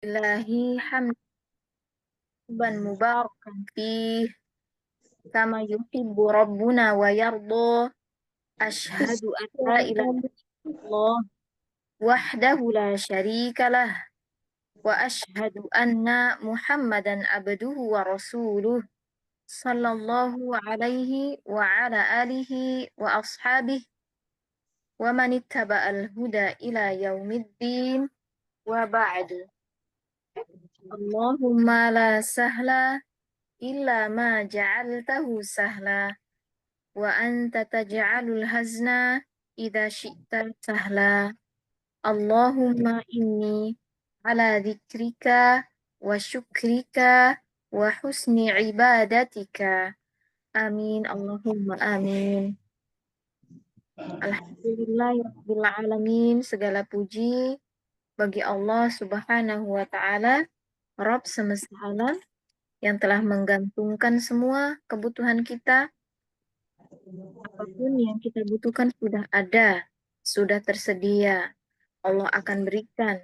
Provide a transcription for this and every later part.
Ilahi hamdan mubarakan fih kama yuhibbu rabbuna wa yarda. Ashhadu an la ilaha illallah wahdahu la syarika lah wa ashhadu anna Muhammadan abduhu wa rasuluh sallallahu alaihi wa ala alihi wa ashabihi wa man ittaba'al huda ila yaumiddin wa ba'du. Allahumma la sahla illa ma ja'altahu sahla wa anta taj'alul hazna idza syi'ta sahla. Allahumma inni ala dzikrika wa syukrika wa husni ibadatika. Amin. Allahumma amin. Alhamdulillahirabbil alamin. Segala puji bagi Allah Subhanahu wa taala, Rabb semesta alam yang telah menggantungkan semua kebutuhan kita. Apapun yang kita butuhkan sudah ada, sudah tersedia. Allah akan berikan.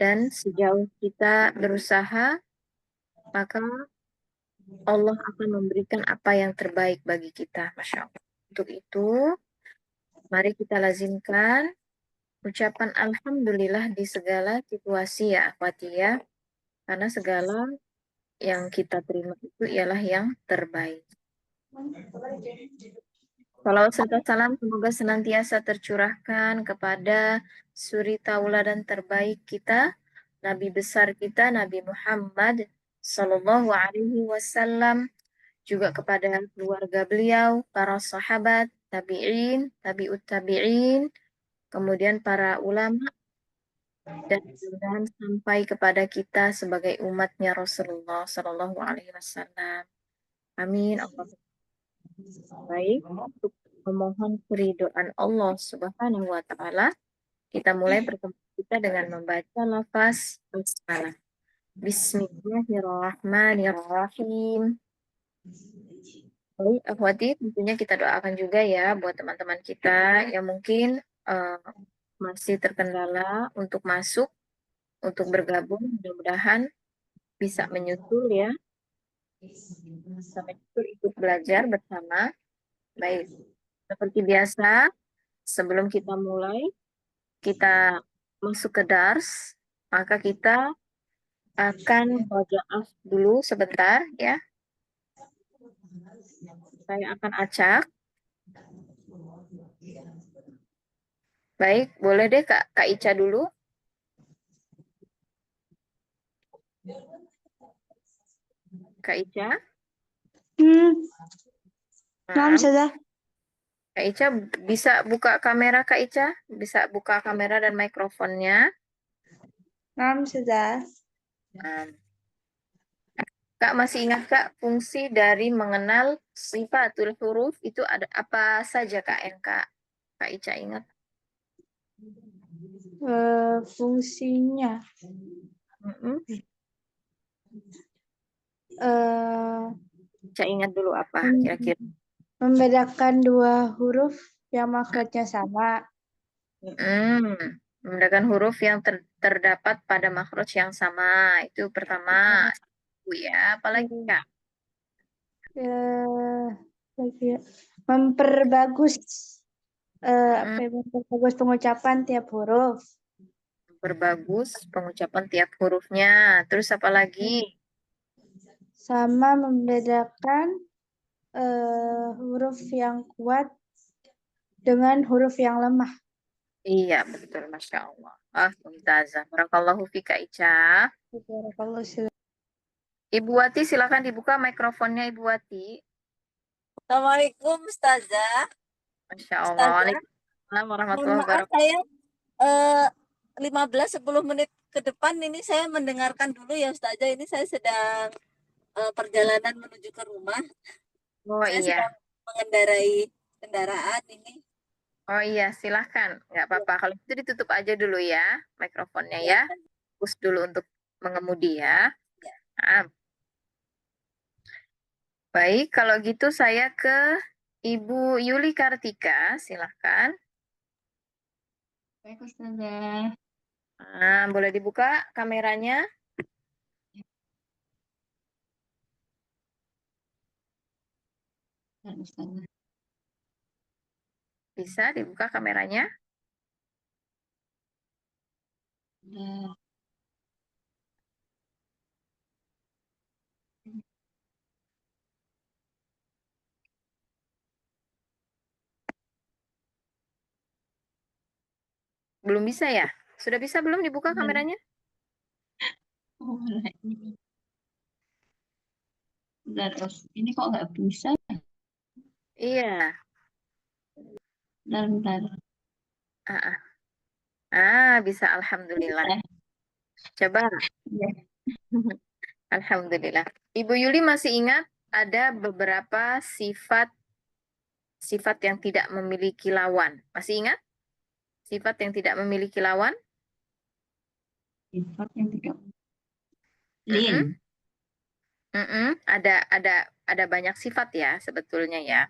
Dan sejauh kita berusaha, maka Allah akan memberikan apa yang terbaik bagi kita. Masya Allah. Untuk itu, mari kita lazimkan ucapan Alhamdulillah di segala situasi ya, akhwati ya. Karena segala yang kita terima itu ialah yang terbaik. Salawat serta salam semoga senantiasa tercurahkan kepada suri tauladan terbaik kita, Nabi besar kita, Nabi Muhammad Sallallahu Alaihi Wasallam, juga kepada keluarga beliau, para sahabat, tabi'in, tabi'ut tabi'in, kemudian para ulama, dan mudah-mudahan sampai kepada kita sebagai umatnya Rasulullah Sallallahu Alaihi Wasallam. Amin. Allahumma baik. Untuk memohon keridhaan Allah Subhanahu wa taala, kita mulai pertemuan kita dengan membaca lafaz basmalah. Bismillahirrahmanirrahim. Baik, akhwati, tentunya kita doakan juga ya buat teman-teman kita yang mungkin masih terkendala untuk masuk, untuk bergabung, mudah-mudahan bisa menyusul ya, bisa menyusul ikut belajar bersama. Baik, seperti biasa, sebelum kita mulai, kita masuk ke dars, maka kita akan baca dulu sebentar ya. Saya akan acak. Baik, boleh deh Kak Ica dulu. Kak Ica. Naam, Ustazah. Kak Ica bisa buka kamera Kak Ica? Bisa buka kamera dan mikrofonnya. Naam, Ustazah. Kak masih ingat Kak fungsi dari mengenal sifatul huruf itu ada apa saja Kak yang Kak Ica ingat? Fungsinya Ica ingat dulu apa kira-kira? membedakan dua huruf yang makhrajnya sama. Membedakan huruf yang terdapat pada makhraj yang sama. Itu pertama. Ya, apalagi Kak? Memperbagus memperbagus pengucapan tiap huruf. Memperbagus pengucapan tiap hurufnya. Terus apa lagi? Sama membedakan huruf yang kuat dengan huruf yang lemah. Iya, betul. Masya Allah. Mumtazah. Barakallahu fika Ica. Ibu Wati, silakan dibuka mikrofonnya Ibu Wati. Assalamualaikum Ustazah. Masya Allah. Waalaikumsalam warahmatullahi wabarakatuh. Saya 15-10 menit ke depan ini saya mendengarkan dulu ya Ustazah. Ini saya sedang perjalanan menuju ke rumah. Oh Saya iya. sedang mengendarai kendaraan ini. Oh iya, silahkan. Nggak apa-apa. Kalau itu ditutup aja dulu ya mikrofonnya ya. Fokus dulu untuk mengemudi ya. Nah, baik, kalau gitu saya ke Ibu Yuli Kartika, silahkan. Baik, Ustazah. Nah, boleh dibuka kameranya? Bisa dibuka kameranya? Belum bisa ya? Sudah bisa belum dibuka kameranya? Oh, lah ini. Bentar, terus. Ini kok nggak bisa? Iya. Bentar. Ah, ah. Ah, bisa. Alhamdulillah. Bisa. Coba. Ya. Alhamdulillah. Ibu Yuli masih ingat ada beberapa sifat yang tidak memiliki lawan. Masih ingat? Sifat yang tidak memiliki lawan? Sifat yang tidak. Mm-mm. Lin. Mm-mm. Ada banyak sifat ya sebetulnya ya.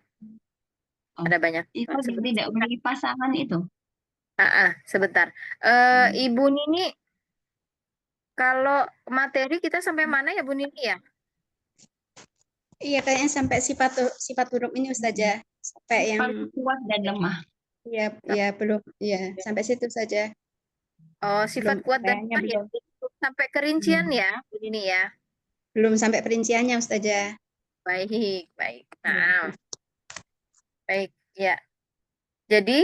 Oh, Ada banyak sifat. sifat yang tidak memiliki pasangan itu. Sebentar. Ibu Nini, kalau materi kita sampai mana ya Bu Nini ya? Iya, kayaknya sampai sifat huruf ini Ustazah. Sampai yang Sifat kuat dan lemah. ya belum ya sampai situ saja. Oh, sifat Belum kuat dan kayaknya lemah ya. belum Sampai kerincian ya Bu Nini ya. belum sampai perinciannya Ustazah. Baik, baik. Ya. Nah, baik, ya. Jadi,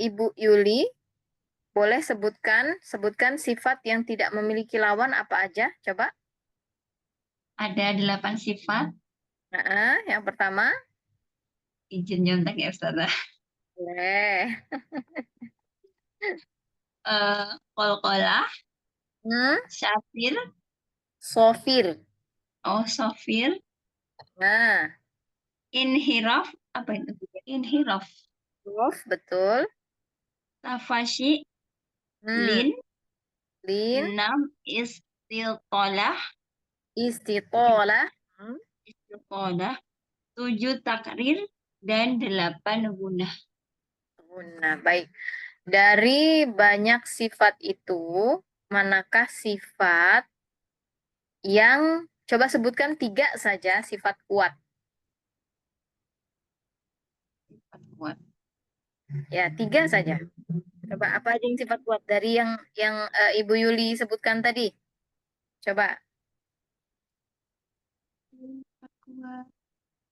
Ibu Yuli, boleh sebutkan sifat yang tidak memiliki lawan apa aja? Coba. Ada 8 sifat. Yang pertama, Izin nyontek ya Ustazah. boleh. Qalqalah, Syafir, Sofir. Sofir, Nah, Inhiraf, apa itu? Inhiraf, Sof, betul. Tafashi, Hmm, Lin, Lin, 6 Istitolah, Istitolah. Hmm, 7 Takrir, dan 8 Gunah. Nah, baik. Dari banyak sifat itu, manakah sifat yang coba sebutkan 3 saja sifat kuat? Sifat kuat. Ya, 3 saja. Coba apa aja yang sifat kuat dari yang Ibu Yuli sebutkan tadi? Coba. Sifat kuat.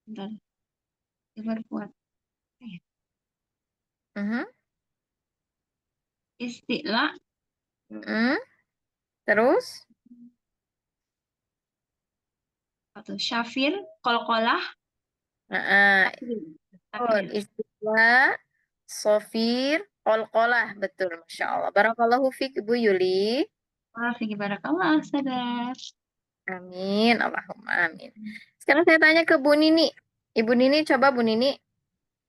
Bentar. Sifat kuat. Mhm. Isti'la, Mhm. Terus? atau Syafir, Qalqalah, Takrir. Takrir. Istilah, Sofir, Qalqalah. Betul, Masya Allah. Barakallahu fiq, Ibu Yuli. Fiki barakallah, Ustazah. Amin, Allahumma amin. Sekarang saya tanya ke Bu Nini. Ibu Nini, coba Bu Nini,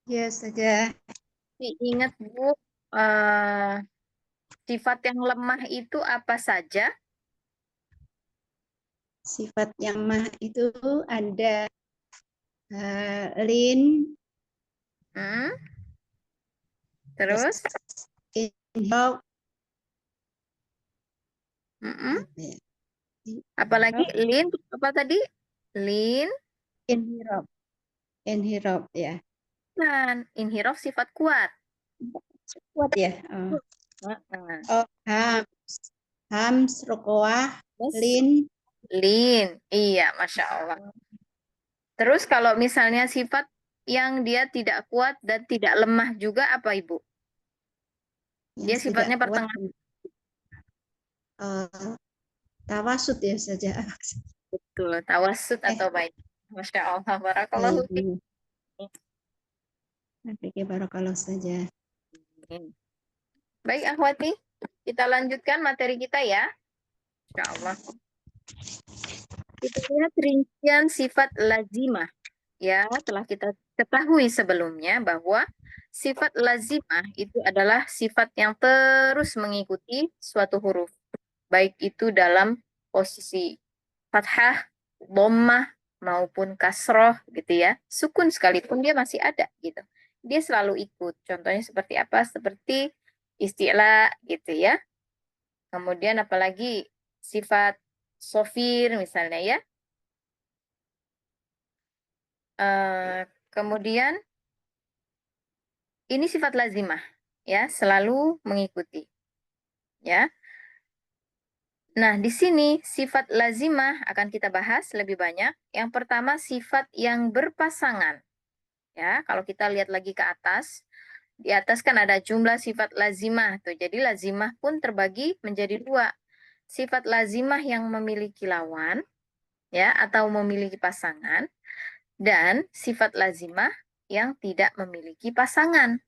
Ya Ustazah. ingat Bu, sifat yang lemah itu apa saja? Sifat yang mah itu ada lin, Hmm? Terus? inhiraf, Mm-mm. apa ya? Apalagi lin, apa tadi? Lin, Inhiraf. Inhiraf ya. kan. Inhiraf sifat kuat. Kuat ya. Oh, Heeh. oh hams, rokoah, Terus lin, lin, iya, Masya Allah. Terus kalau misalnya sifat yang dia tidak kuat dan tidak lemah juga apa Ibu? yang Dia tidak sifatnya kuat. pertengahan. Tawasud ya saja. Betul, tawasud atau baik. Masya Allah, barakallahu fiik. Fikih barakallah saja. Baik, Akhwati, kita lanjutkan materi kita ya. Insya Allah. Kita lihat rincian sifat lazimah. Ya, telah kita ketahui sebelumnya bahwa sifat lazimah itu adalah sifat yang terus mengikuti suatu huruf. Baik itu dalam posisi fathah, dhammah, maupun kasroh gitu ya. Sukun sekalipun dia masih ada gitu. Dia selalu ikut. Contohnya seperti apa? Seperti istilah gitu ya. Kemudian apalagi sifat sofir misalnya ya. Kemudian ini sifat lazimah ya, selalu mengikuti ya. Nah, di sini sifat lazimah akan kita bahas lebih banyak. Yang pertama sifat yang berpasangan. Ya, kalau kita lihat lagi ke atas, di atas kan ada jumlah sifat lazimah tuh. Jadi lazimah pun terbagi menjadi dua. Sifat lazimah yang memiliki lawan ya atau memiliki pasangan dan sifat lazimah yang tidak memiliki pasangan.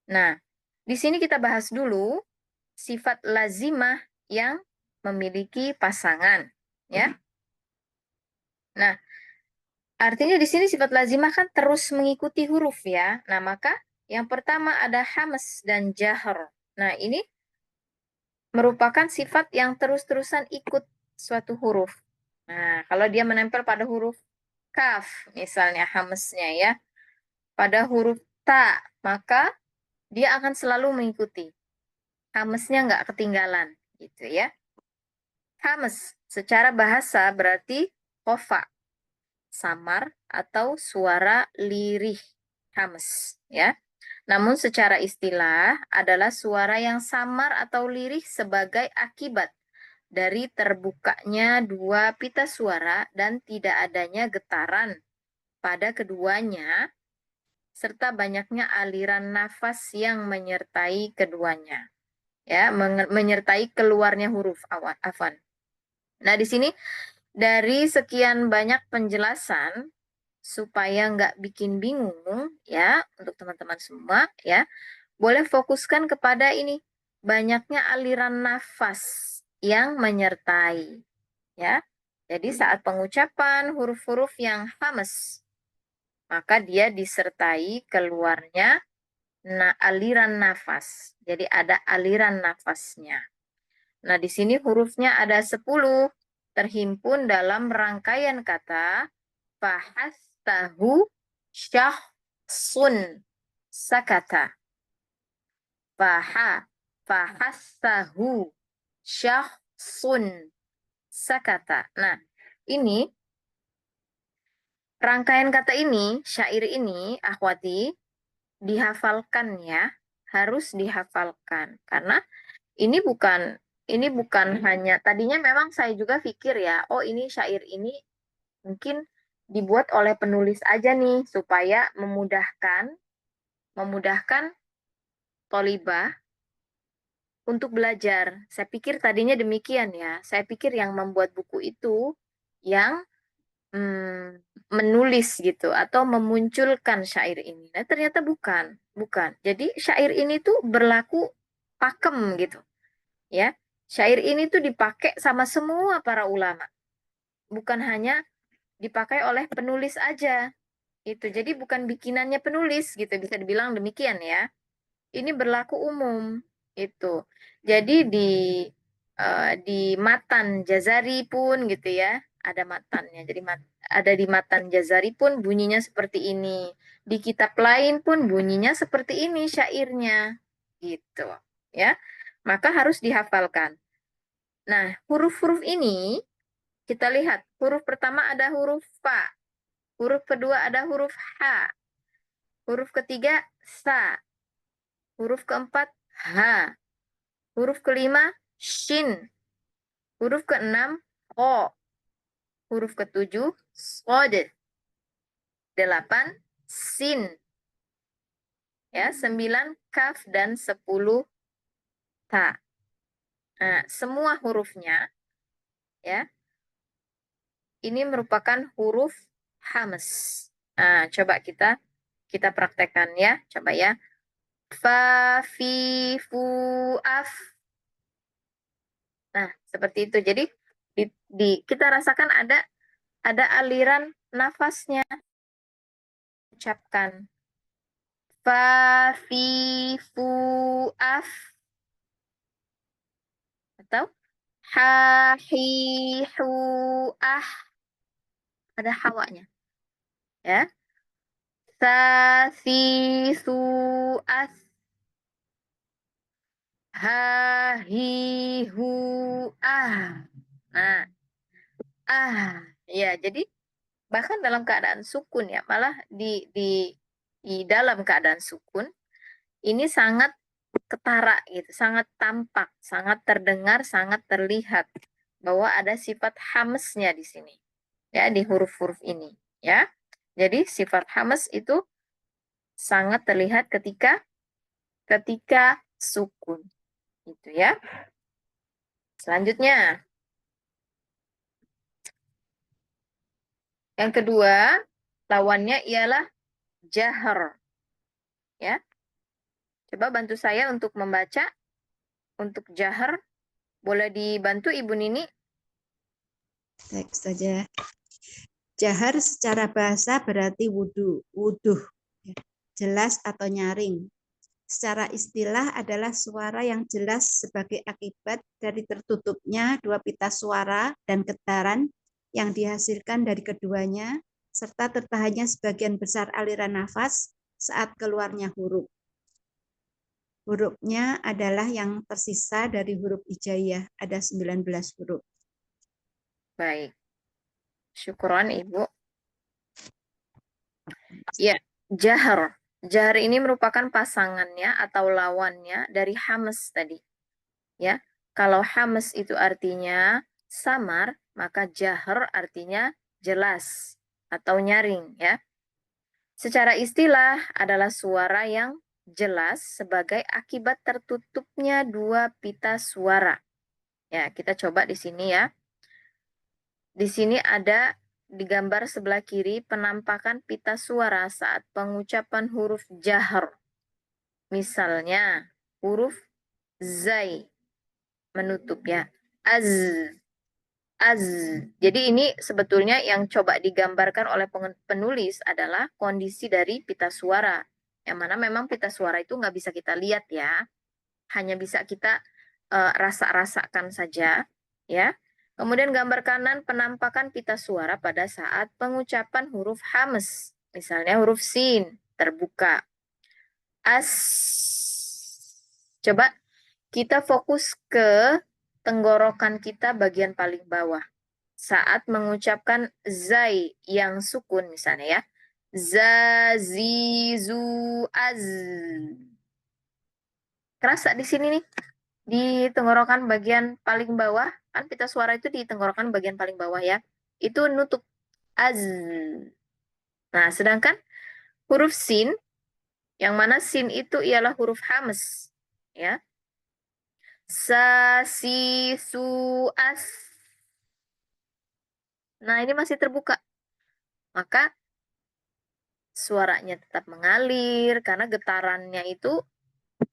Nah, di sini kita bahas dulu sifat lazimah yang memiliki pasangan, ya. Nah, artinya di sini sifat lazimah kan terus mengikuti huruf ya. Nah, maka yang pertama ada hams dan jahr. Nah, ini merupakan sifat yang terus-terusan ikut suatu huruf. Nah, kalau dia menempel pada huruf kaf, misalnya hamsnya ya, pada huruf ta, maka dia akan selalu mengikuti. Hamsnya nggak ketinggalan, gitu ya. Hames secara bahasa berarti kofa, samar atau suara lirih. Hames, ya. Namun secara istilah adalah suara yang samar atau lirih sebagai akibat dari terbukanya dua pita suara dan tidak adanya getaran pada keduanya serta banyaknya aliran nafas yang menyertai keduanya. Ya, menyertai keluarnya huruf afan. Nah, di sini dari sekian banyak penjelasan supaya nggak bikin bingung ya untuk teman-teman semua ya, boleh fokuskan kepada ini banyaknya aliran nafas yang menyertai ya. Jadi saat pengucapan huruf-huruf yang hamas maka dia disertai keluarnya aliran nafas. Jadi ada aliran nafasnya. Nah, di sini hurufnya ada 10 terhimpun dalam rangkaian kata fahastahu syahsun sakata. Fahastahu syahsun sakata. Nah, ini rangkaian kata ini, syair ini, akhwati, dihafalkan ya, harus dihafalkan karena ini bukan hanya tadinya memang saya juga pikir ya, oh ini syair ini mungkin dibuat oleh penulis aja nih supaya memudahkan tolibah untuk belajar. Saya pikir tadinya demikian ya. Saya pikir yang membuat buku itu yang menulis gitu atau memunculkan syair ini. Nah, ternyata bukan. Jadi syair ini tuh berlaku pakem gitu. Ya. Syair ini tuh dipakai sama semua para ulama. Bukan hanya dipakai oleh penulis aja. Itu. Jadi bukan bikinannya penulis gitu, bisa dibilang demikian ya. Ini berlaku umum itu. Jadi di matan Jazari pun gitu ya, ada matannya. Jadi ada di matan Jazari pun bunyinya seperti ini. Di kitab lain pun bunyinya seperti ini syairnya. Gitu, ya. Maka harus dihafalkan. Nah, huruf-huruf ini kita lihat. Huruf pertama ada huruf fa. Huruf kedua ada huruf H. Huruf ketiga sa. Huruf keempat H. Huruf kelima shin. Huruf keenam o. Huruf ketujuh sod. 8 sin. Ya, 9 kaf dan 10 ta. Nah, semua hurufnya ya. Ini merupakan huruf hamas. Nah, coba kita praktekkan ya. Coba ya. Fa, fi, fu, af. Nah, seperti itu. Jadi kita rasakan ada aliran nafasnya. Ucapkan. Fa, fi, fu, af. Atau ha, hi, hu, ah. Ada hawanya. Ya. Sa, si, su, as. Ha, hi, hu, ah. Nah, ya, jadi bahkan dalam keadaan sukun ya, malah di dalam keadaan sukun ini sangat ketara gitu, sangat tampak, sangat terdengar, sangat terlihat bahwa ada sifat hamsnya di sini. Ya, di huruf-huruf ini, ya. Jadi sifat hamas itu sangat terlihat ketika sukun. Gitu ya. Selanjutnya, yang kedua, lawannya ialah jahar. Ya. Coba bantu saya untuk membaca untuk jahar. Boleh dibantu Ibu Nini? Baik saja. Jahar secara bahasa berarti wuduh, jelas atau nyaring. Secara istilah adalah suara yang jelas sebagai akibat dari tertutupnya dua pita suara dan getaran yang dihasilkan dari keduanya, serta tertahannya sebagian besar aliran nafas saat keluarnya huruf. Hurufnya adalah yang tersisa dari huruf hijaiyah, ada 19 huruf. Baik. Syukron Ibu. Ya, jahar. Jahar ini merupakan pasangannya atau lawannya dari hamas tadi. Ya, kalau hamas itu artinya samar, maka jahar artinya jelas atau nyaring ya. Secara istilah adalah suara yang jelas sebagai akibat tertutupnya dua pita suara. Ya, kita coba di sini ya. Di sini ada di gambar sebelah kiri penampakan pita suara saat pengucapan huruf jahar. Misalnya huruf zai menutup ya. Az. Jadi ini sebetulnya yang coba digambarkan oleh penulis adalah kondisi dari pita suara. Yang mana memang pita suara itu nggak bisa kita lihat ya. Hanya bisa kita rasa-rasakan saja. Ya. Kemudian gambar kanan penampakan pita suara pada saat pengucapan huruf hamas. Misalnya huruf sin terbuka. As. Coba kita fokus ke tenggorokan kita bagian paling bawah. Saat mengucapkan zai yang sukun misalnya ya. Za, zi, zu, az. Kerasa di sini nih. Di tenggorokan bagian paling bawah. Kan pita suara itu di tenggorokan bagian paling bawah ya. Itu nutup. Az. Nah, sedangkan huruf sin. Yang mana sin itu ialah huruf hamas. Ya. Sa, si, su, as. Nah, ini masih terbuka. Maka suaranya tetap mengalir karena getarannya itu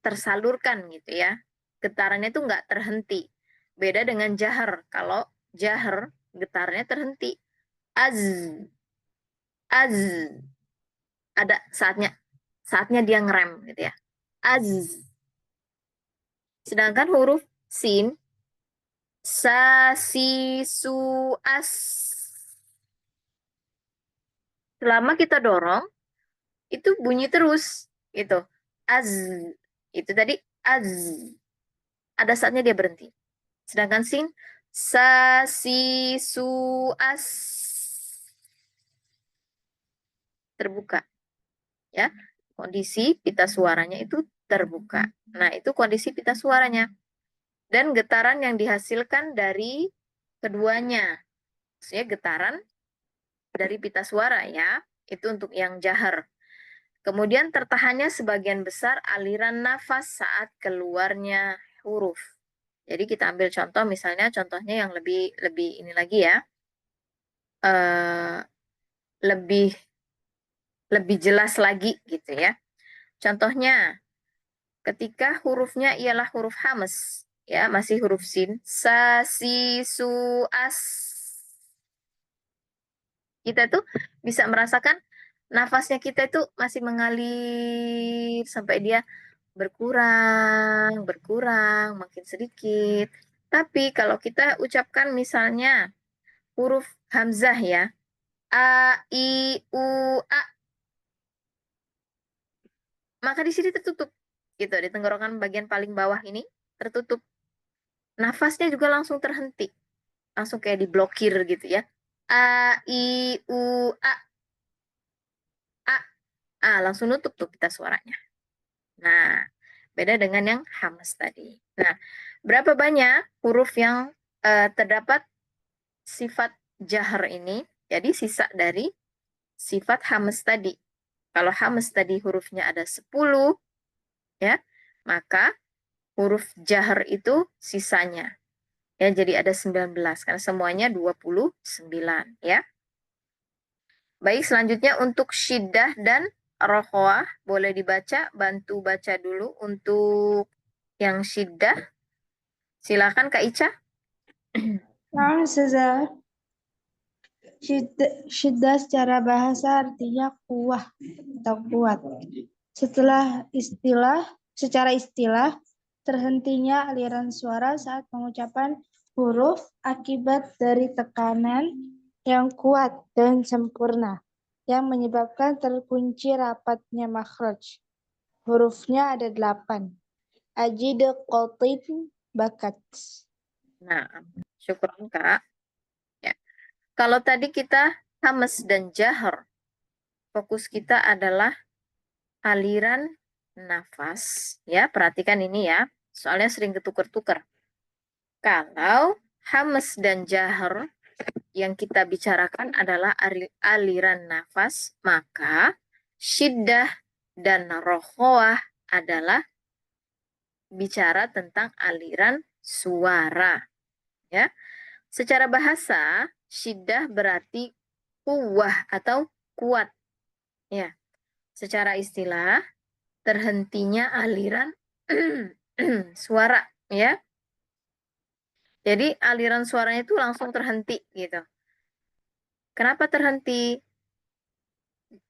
tersalurkan gitu ya. Getarannya itu nggak terhenti. Beda dengan jahar. Kalau jahar, getarannya terhenti. Az, az. Ada saatnya dia ngerem gitu ya. Az. Sedangkan huruf sin, sa, si, su, as. Selama kita dorong, itu bunyi terus gitu. Az. Itu tadi az. Ada saatnya dia berhenti. Sedangkan sin, sa, si, su, as. Terbuka. Ya. Kondisi pita suaranya itu terbuka. Nah, itu kondisi pita suaranya. Dan getaran yang dihasilkan dari keduanya. Maksudnya getaran dari pita suara ya. Itu untuk yang jahar. Kemudian tertahannya sebagian besar aliran nafas saat keluarnya huruf. Jadi kita ambil contoh, misalnya contohnya yang lebih ini lagi ya, lebih jelas lagi gitu ya. Contohnya, ketika hurufnya ialah huruf hamas, ya masih huruf sin, sa, si, su, as. Kita tuh bisa merasakan nafasnya kita itu masih mengalir sampai dia berkurang, makin sedikit. Tapi kalau kita ucapkan misalnya huruf hamzah ya, a, i, u, a, maka di sini tertutup gitu di tenggorokan bagian paling bawah ini tertutup. Nafasnya juga langsung terhenti. Langsung kayak diblokir gitu ya. A, I, U, A. Langsung nutup tuh kita suaranya. Nah, beda dengan yang hamas tadi. Nah, berapa banyak huruf yang terdapat sifat jahar ini? Jadi sisa dari sifat hamas tadi. Kalau hamas tadi hurufnya ada 10, ya, maka huruf jahar itu sisanya. Ya, jadi ada 19, karena semuanya 29, ya. Baik, selanjutnya untuk syiddah dan rokhwah, boleh dibaca, bantu baca dulu untuk yang syiddah. Silakan Kak Ica. Nah, Ustazah. Syiddah secara bahasa artinya kuah atau kuat. Secara istilah, terhentinya aliran suara saat pengucapan huruf akibat dari tekanan yang kuat dan sempurna yang menyebabkan terkunci rapatnya makhraj. Hurufnya ada 8. Ajid, qatib, bakat. Nah, syukran Kak. Ya. Kalau tadi kita hamas dan jahar, fokus kita adalah aliran nafas. Ya, perhatikan ini ya. Soalnya sering ketukar-tukar. Kalau hamas dan jahar yang kita bicarakan adalah aliran nafas, maka syiddah dan rokhwah adalah bicara tentang aliran suara. Ya, secara bahasa syiddah berarti kuwah atau kuat. Ya, secara istilah terhentinya aliran suara. Ya, jadi aliran suaranya itu langsung terhenti gitu. Kenapa terhenti?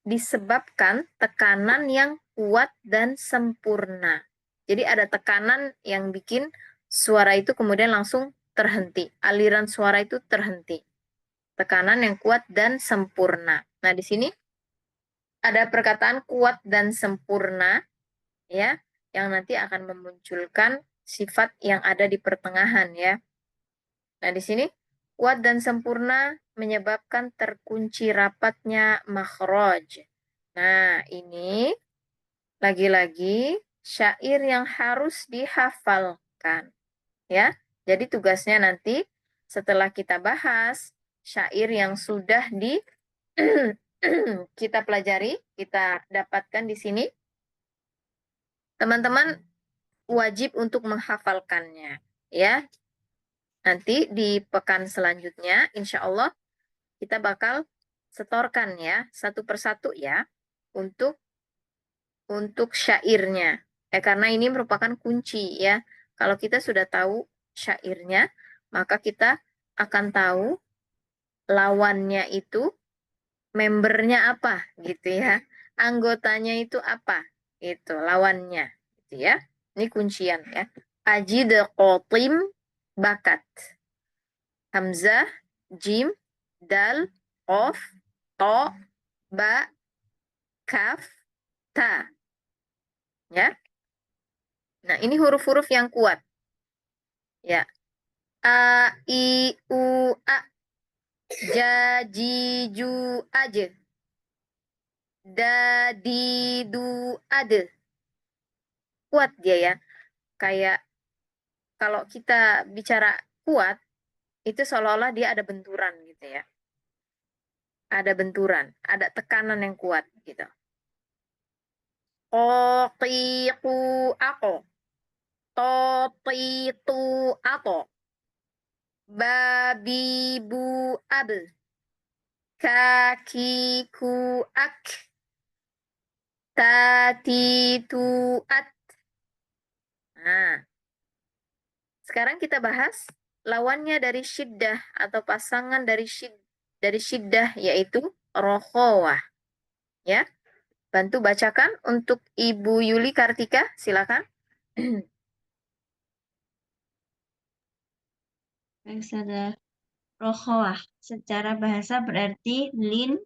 Disebabkan tekanan yang kuat dan sempurna. Jadi ada tekanan yang bikin suara itu kemudian langsung terhenti. Aliran suara itu terhenti. Tekanan yang kuat dan sempurna. Nah, di sini ada perkataan kuat dan sempurna, ya, yang nanti akan memunculkan sifat yang ada di pertengahan, ya. Nah, di sini kuat dan sempurna menyebabkan terkunci rapatnya makhraj. Nah, ini lagi-lagi syair yang harus dihafalkan, ya. Jadi tugasnya nanti setelah kita bahas syair yang sudah kita pelajari, kita dapatkan di sini, teman-teman wajib untuk menghafalkannya, ya. Nanti di pekan selanjutnya, insya Allah kita bakal setorkan ya, satu persatu ya, untuk syairnya. Karena ini merupakan kunci ya. Kalau kita sudah tahu syairnya, maka kita akan tahu lawannya itu membernya apa gitu ya. Anggotanya itu apa? Itu lawannya gitu ya. Ini kuncian ya. Ajid, qatim, bakat. Hamzah, jim, dal, qaf, to, ba, kaf, ta. Ya. Nah, ini huruf-huruf yang kuat. Ya. A, I, U, A. Ja, ji, ju, aj. Da, di, du, ade. Kuat dia ya. Kayak kalau kita bicara kuat, itu seolah-olah dia ada benturan gitu ya. Ada benturan, ada tekanan yang kuat gitu. Qoqiqu ako. Totitu ato. Babibu ab. Kakiku ak. Tatitu at. Nah, sekarang kita bahas lawannya dari syiddah atau pasangan dari syiddah yaitu rokhowah. Ya, bantu bacakan untuk Ibu Yuli Kartika, silakan. Baik, Ustazah. Rokhawah secara bahasa berarti lin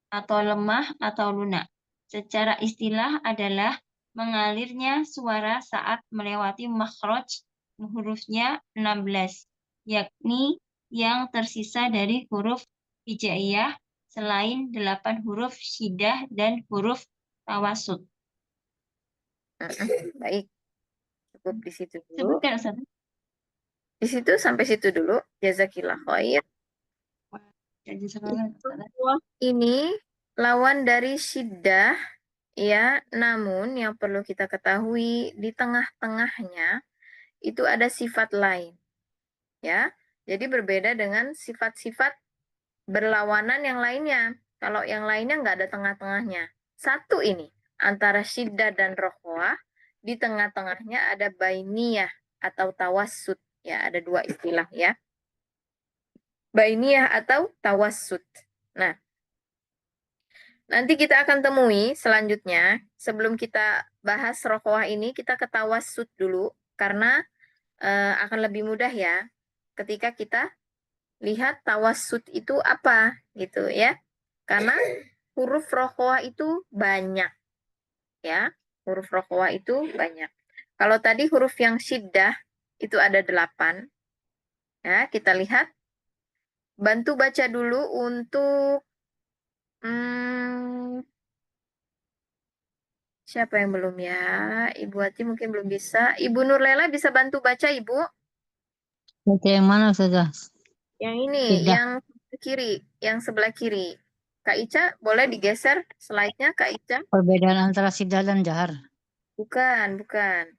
atau lemah atau lunak. Secara istilah adalah mengalirnya suara saat melewati makhraj hurufnya 16, yakni yang tersisa dari huruf hijaiyah selain 8 huruf syiddah dan huruf tawasud. Baik, cukup di situ dulu. Sebutkan Ustaz. Di situ sampai situ dulu. Jazakillah khair. Ini lawan dari syiddah, ya. Namun yang perlu kita ketahui di tengah-tengahnya itu ada sifat lain, ya. Jadi berbeda dengan sifat-sifat berlawanan yang lainnya. Kalau yang lainnya nggak ada tengah-tengahnya. Satu ini antara syiddah dan rokhwah, di tengah-tengahnya ada bainiyah atau tawassut. Ya, ada dua istilah ya. Bainiyah atau tawassut. Nah, nanti kita akan temui selanjutnya, sebelum kita bahas rokhwah ini, kita ke tawassut dulu, karena akan lebih mudah ya, ketika kita lihat tawassut itu apa, gitu ya. Karena huruf rokhwah itu banyak, ya. Huruf rokhwah itu banyak. Kalau tadi huruf yang syiddah, itu ada 8. Ya, kita lihat. Bantu baca dulu untuk siapa yang belum ya? Ibu Ati mungkin belum bisa. Ibu Nurlela bisa bantu baca, Ibu? Baca yang mana saja? Yang ini, Syiddah. yang kiri, yang sebelah kiri. Kak Ica, boleh digeser slide-nya, Kak Ica? Perbedaan antara syiddah dan jahar. Bukan, bukan.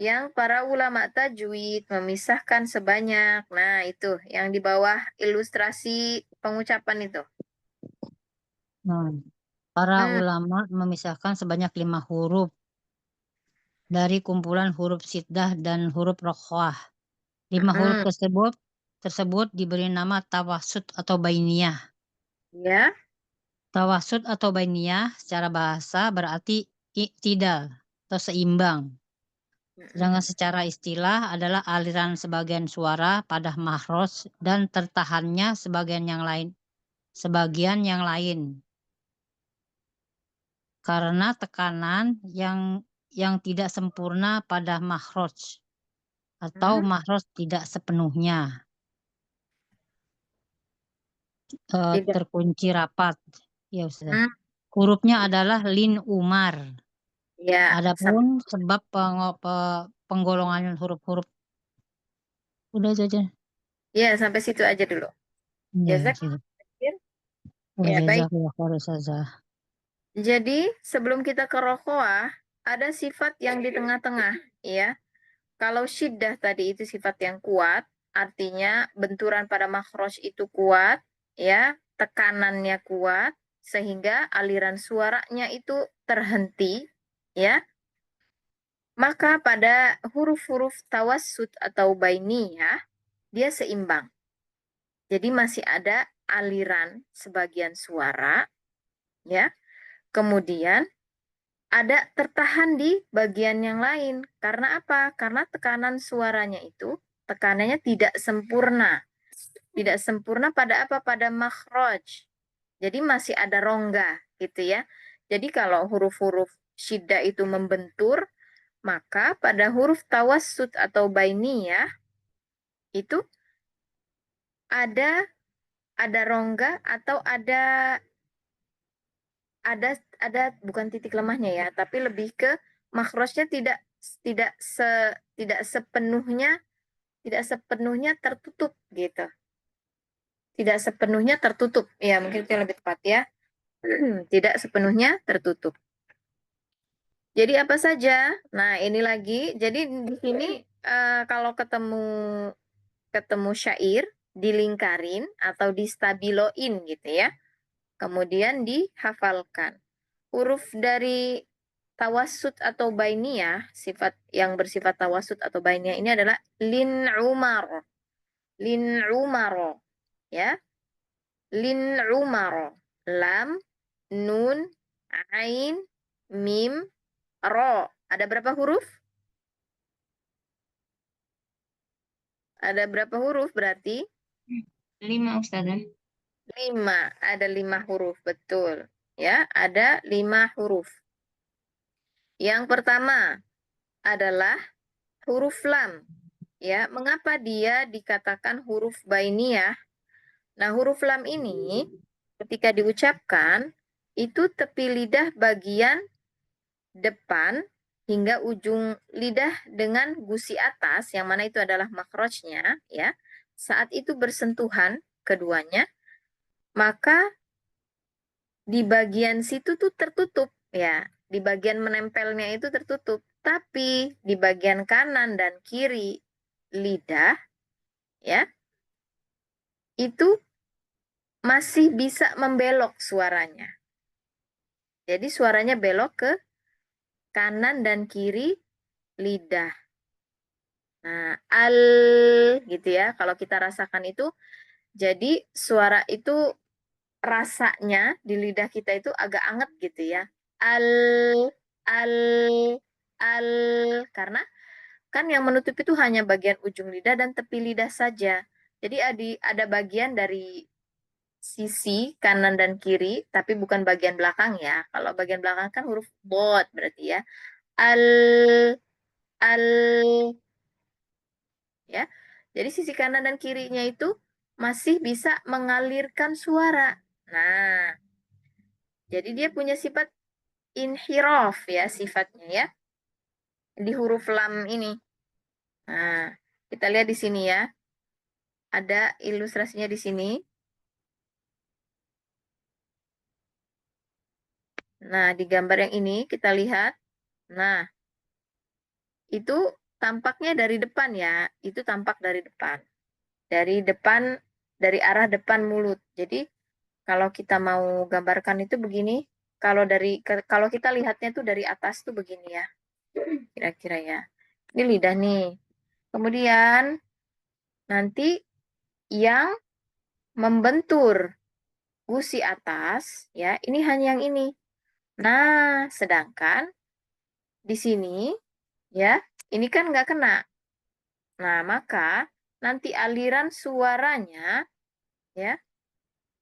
Yang para ulama tajwid memisahkan sebanyak. Nah, itu yang di bawah ilustrasi pengucapan itu. Nah, para ulama memisahkan sebanyak 5 huruf dari kumpulan huruf syiddah dan huruf rokhwah. 5 huruf tersebut diberi nama tawassut atau bainiyah. Ya. Tawassut atau bainiyah secara bahasa berarti i'tidal atau seimbang. Sedangkan secara istilah adalah aliran sebagian suara pada makhraj dan tertahannya sebagian yang lain. Karena tekanan yang tidak sempurna pada makhraj atau makhraj tidak sepenuhnya terkunci rapat. Ya Ustaz. Hurufnya adalah lin umar. Ya. Adapun sebab penggolongan huruf-huruf udah saja. Ya, sampai situ aja dulu. Ya, Ya, baik. Ustazah. Jadi, sebelum kita ke rokhwah, ada sifat yang di tengah-tengah, ya. Kalau syiddah tadi itu sifat yang kuat, artinya benturan pada makhraj itu kuat, ya, tekanannya kuat, sehingga aliran suaranya itu terhenti, ya. Maka pada huruf-huruf tawassut atau bainiyah, dia seimbang. Jadi masih ada aliran sebagian suara, ya. Kemudian ada tertahan di bagian yang lain. Karena apa? Karena tekanan suaranya itu, tekanannya tidak sempurna. Tidak sempurna pada apa? Pada makhraj. Jadi masih ada rongga, gitu ya. Jadi kalau huruf-huruf syiddah itu membentur, maka pada huruf tawassut atau bainiyah itu ada rongga atau ada bukan titik lemahnya ya, tapi lebih ke makhrajnya tidak sepenuhnya tertutup gitu. Tidak sepenuhnya tertutup. Ya, mungkin itu yang lebih tepat ya. Tidak sepenuhnya tertutup. Jadi apa saja? Nah, ini lagi. Jadi di sini kalau ketemu syair dilingkarin atau distabiloin gitu ya. Kemudian dihafalkan. Huruf dari tawassut atau bainiyah, sifat yang bersifat tawassut atau bainiyah ini adalah lin umar. Lin umar. Ya. Lin umar. Lam, nun, ain, mim, ro. Ada berapa huruf? Ada berapa huruf berarti? 5 Ustazah. 5. Ada 5 huruf, betul. Ya, ada 5 huruf. Yang pertama adalah huruf lam. ya, mengapa dia dikatakan huruf bainiyah? Nah, huruf lam ini ketika diucapkan itu tepi lidah bagian depan hingga ujung lidah dengan gusi atas, yang mana itu adalah makrojnya, ya. Saat itu bersentuhan keduanya, maka di bagian situ tuh tertutup, ya. Di bagian menempelnya itu tertutup. Tapi di bagian kanan dan kiri lidah, ya, itu masih bisa membelok suaranya. Jadi suaranya belok ke kanan dan kiri lidah. Nah, al gitu ya. Kalau kita rasakan itu, jadi suara itu rasanya di lidah kita itu agak anget gitu ya. Al, al, al. Karena kan yang menutup itu hanya bagian ujung lidah dan tepi lidah saja. Jadi ada bagian dari sisi kanan dan kiri, tapi bukan bagian belakang ya. Kalau bagian belakang kan huruf bot berarti ya. Al, al, ya. Jadi sisi kanan dan kirinya itu masih bisa mengalirkan suara. Nah, jadi dia punya sifat inhiraf ya sifatnya ya di huruf lam ini. Nah, kita lihat di sini ya. Ada ilustrasinya di sini. Nah, di gambar yang ini kita lihat. Nah, itu tampaknya dari depan ya. Itu tampak dari depan. Dari depan, dari arah depan mulut. Jadi, kalau kita mau gambarkan itu begini. Kalau kita lihatnya tuh dari atas tuh begini ya. Kira-kira ya. Ini lidah nih. Kemudian, nanti yang membentur gusi atas, ya, ini hanya yang ini. Nah, sedangkan di sini, ya, ini kan nggak kena. Nah, maka nanti aliran suaranya, ya,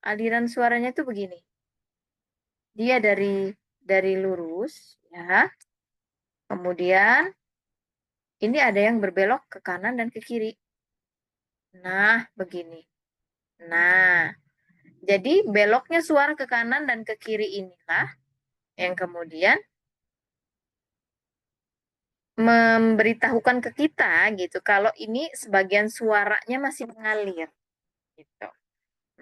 aliran suaranya itu begini. Dia dari lurus, ya. Kemudian ini ada yang berbelok ke kanan dan ke kiri. Nah, begini. Nah, jadi beloknya suara ke kanan dan ke kiri inilah yang kemudian memberitahukan ke kita gitu kalau ini sebagian suaranya masih mengalir gitu.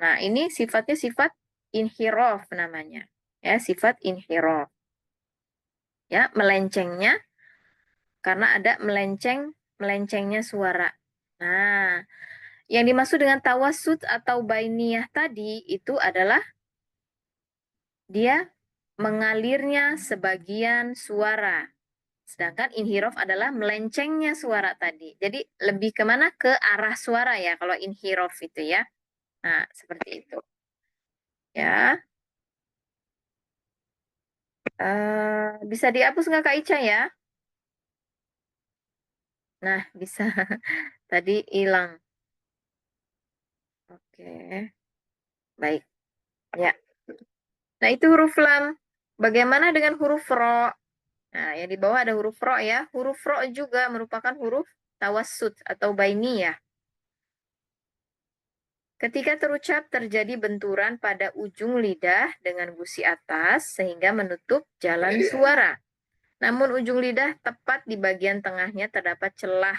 Nah, ini sifatnya sifat inhiraf namanya. Ya, sifat inhiraf. Ya, melencengnya karena ada melencengnya suara. Nah, yang dimaksud dengan tawasud atau bainiyah tadi itu adalah dia mengalirnya sebagian suara. Sedangkan inhiraf adalah melencengnya suara tadi. Jadi lebih kemana? Ke arah suara ya kalau inhiraf itu ya. Nah, seperti itu. Ya. Bisa dihapus nggak Kak Ica ya? Nah, bisa. Tadi hilang. Oke. Baik. Ya. Nah, itu huruf lam. Bagaimana dengan huruf ro? Nah, yang di bawah ada huruf ro ya. Huruf ro juga merupakan huruf tawassut atau bainiyah. Ketika terucap terjadi benturan pada ujung lidah dengan gusi atas sehingga menutup jalan suara. Namun ujung lidah tepat di bagian tengahnya terdapat celah.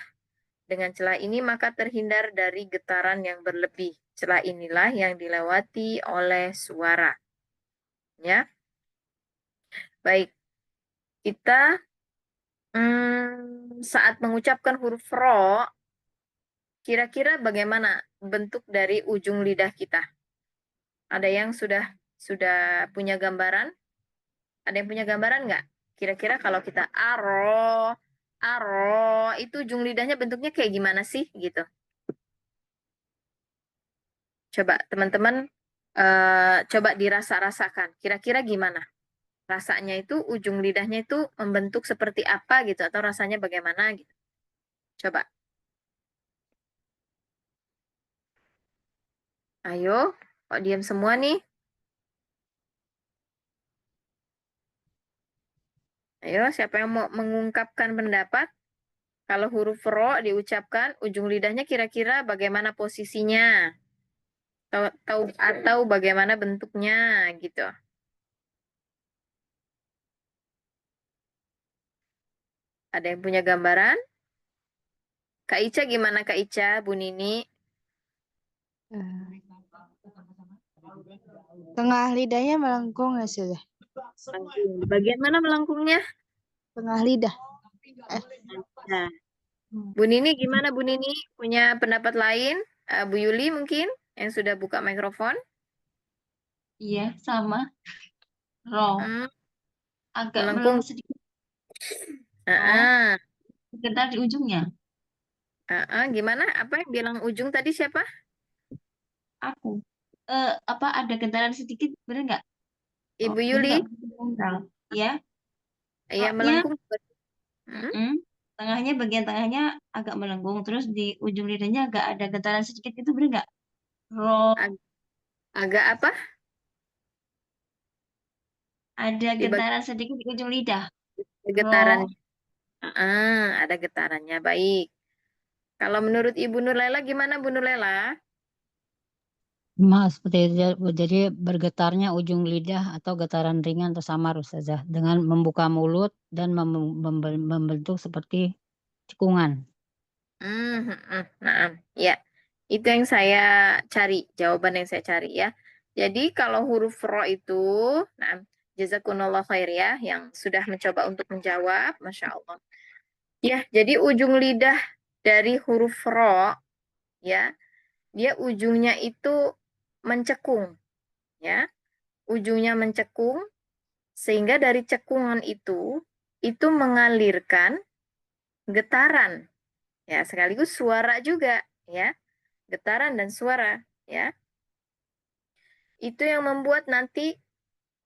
Dengan celah ini maka terhindar dari getaran yang berlebih. Celah inilah yang dilewati oleh suara. Ya. Baik. Kita saat mengucapkan huruf ro, kira-kira bagaimana bentuk dari ujung lidah kita? Ada yang sudah punya gambaran? Ada yang punya gambaran nggak? Kira-kira kalau kita aro, itu ujung lidahnya bentuknya kayak gimana sih gitu? Coba teman-teman coba dirasa-rasakan. Kira-kira gimana? Rasanya itu ujung lidahnya itu membentuk seperti apa gitu atau rasanya bagaimana gitu? Coba. Ayo, kok diam semua nih? Ayo, siapa yang mau mengungkapkan pendapat? Kalau huruf ro diucapkan, ujung lidahnya kira-kira bagaimana posisinya? Atau bagaimana bentuknya gitu. Ada yang punya gambaran? Kak Ica gimana Kak Ica, Bu Nini? Tengah lidahnya melengkung ya sudah. Melengkung. Di bagian mana melengkungnya? Tengah lidah. Nah, Bu Nini gimana Bu Nini? Punya pendapat lain? Bu Yuli mungkin yang sudah buka mikrofon? Iya, sama. Ro. Hmm, Agak melengkung. sedikit. Ah, Getar di ujungnya. gimana? Apa yang bilang ujung tadi siapa? Aku. Apa ada getaran sedikit, bener nggak? Ibu Jadi Yuli? nggak begitu sentral. Ya, Ya roknya, melengkung. Hmm? tengahnya, bagian tengahnya agak melengkung. Terus di ujung lidahnya agak ada getaran sedikit, itu bener nggak? Ro. Agak apa? Ada Di bagian getaran sedikit di ujung lidah. getaran. Ro. Ada getarannya. Baik. Kalau menurut Ibu Nurlela gimana Bu Nurlela? Seperti itu. Jadi bergetarnya ujung lidah atau getaran ringan atau samar Ustazah dengan membuka mulut dan membentuk seperti cekungan. Nah, ya. Itu yang saya cari, jawaban yang saya cari ya. Jadi kalau huruf ro itu, nah, jazakumullah khair ya, yang sudah mencoba untuk menjawab, Masya Allah. Ya, jadi ujung lidah dari huruf ro, ya, dia ujungnya itu mencekung, ya. Ujungnya mencekung, sehingga dari cekungan itu mengalirkan getaran, ya, sekaligus suara juga, ya. Getaran dan suara, ya. Itu yang membuat nanti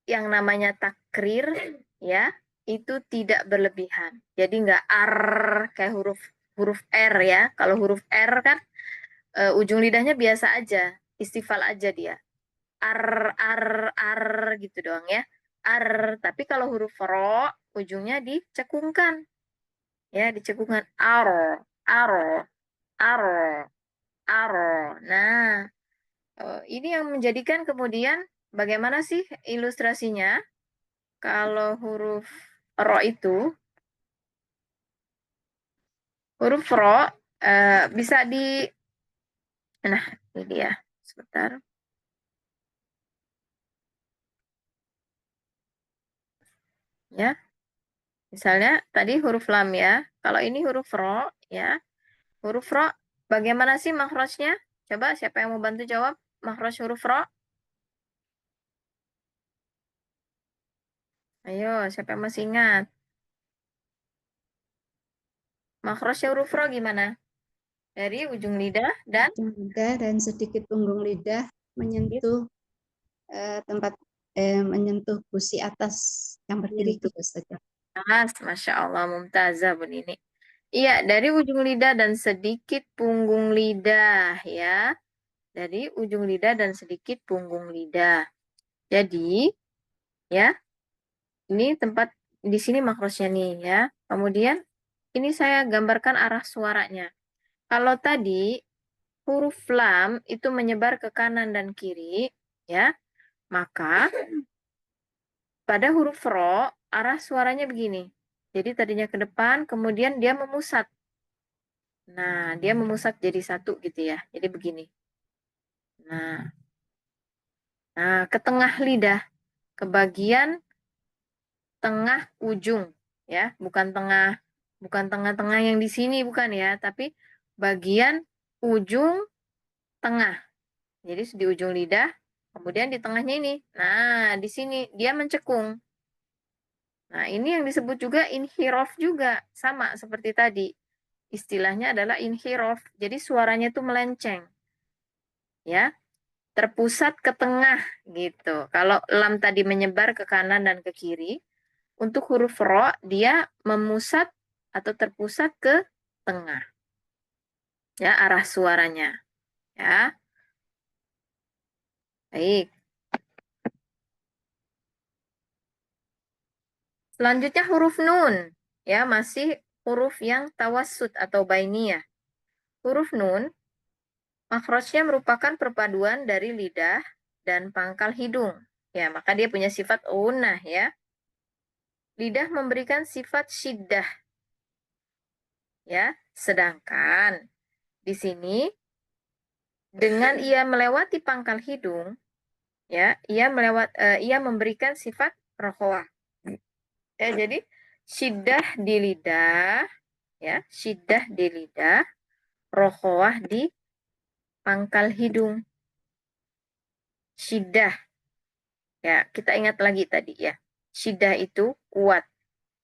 yang namanya takrir, ya, itu tidak berlebihan. Jadi nggak ar kayak huruf huruf R ya. Kalau huruf R kan ujung lidahnya biasa aja, istifal aja dia. Ar gitu doang ya. Ar, tapi kalau huruf ro ujungnya dicekungkan. Ya, dicekungkan ar, ar, ar. Nah, ini yang menjadikan kemudian bagaimana sih ilustrasinya? Kalau huruf ro itu, huruf ro bisa di, nah ini dia, sebentar. Ya, misalnya tadi huruf lam ya. Kalau ini huruf ro ya, huruf ro bagaimana sih makhrajnya? Coba siapa yang mau bantu jawab makhraj huruf ro? Ayo, siapa yang masih ingat? Makhrajnya huruf ro gimana? Dari ujung lidah dan Ujung lidah dan sedikit punggung lidah menyentuh tempat menyentuh gusi atas yang berdiri menyentuh gitu saja. atas. Masya Allah, Mumtazah Bu Nini. Iya, dari ujung lidah dan sedikit punggung lidah ya. Dari ujung lidah dan sedikit punggung lidah. Jadi, ya, ini tempat di sini makrosnya nih ya. Kemudian ini saya gambarkan arah suaranya. Kalau tadi huruf lam itu menyebar ke kanan dan kiri, ya, maka pada huruf ro arah suaranya begini. Jadi tadinya ke depan, kemudian dia memusat. Nah, dia memusat jadi satu gitu ya. Jadi begini. Nah, ke tengah lidah, ke bagian tengah ujung, ya, bukan tengah-tengah yang di sini bukan ya, tapi bagian ujung tengah. Jadi di ujung lidah, kemudian di tengahnya ini. Nah, di sini dia mencekung. Nah, ini yang disebut juga inhirof juga, sama seperti tadi. Istilahnya adalah inhirof. Jadi suaranya itu melenceng. Ya, terpusat ke tengah gitu. Kalau lam tadi menyebar ke kanan dan ke kiri, untuk huruf ro dia memusat atau terpusat ke tengah. Ya, arah suaranya. Ya. Baik. Selanjutnya huruf nun. Ya, masih huruf yang tawassut atau bainiyah. Huruf nun, makhrajnya merupakan perpaduan dari lidah dan pangkal hidung. Ya, maka dia punya sifat gunnah ya. Lidah memberikan sifat syiddah. Ya, sedangkan di sini dengan ia melewati pangkal hidung, ya, ia memberikan sifat rokhawah. Ya, jadi syiddah di lidah, ya, syiddah di lidah, rokhawah di pangkal hidung. Syiddah, ya, kita ingat lagi tadi ya. Syiddah itu kuat.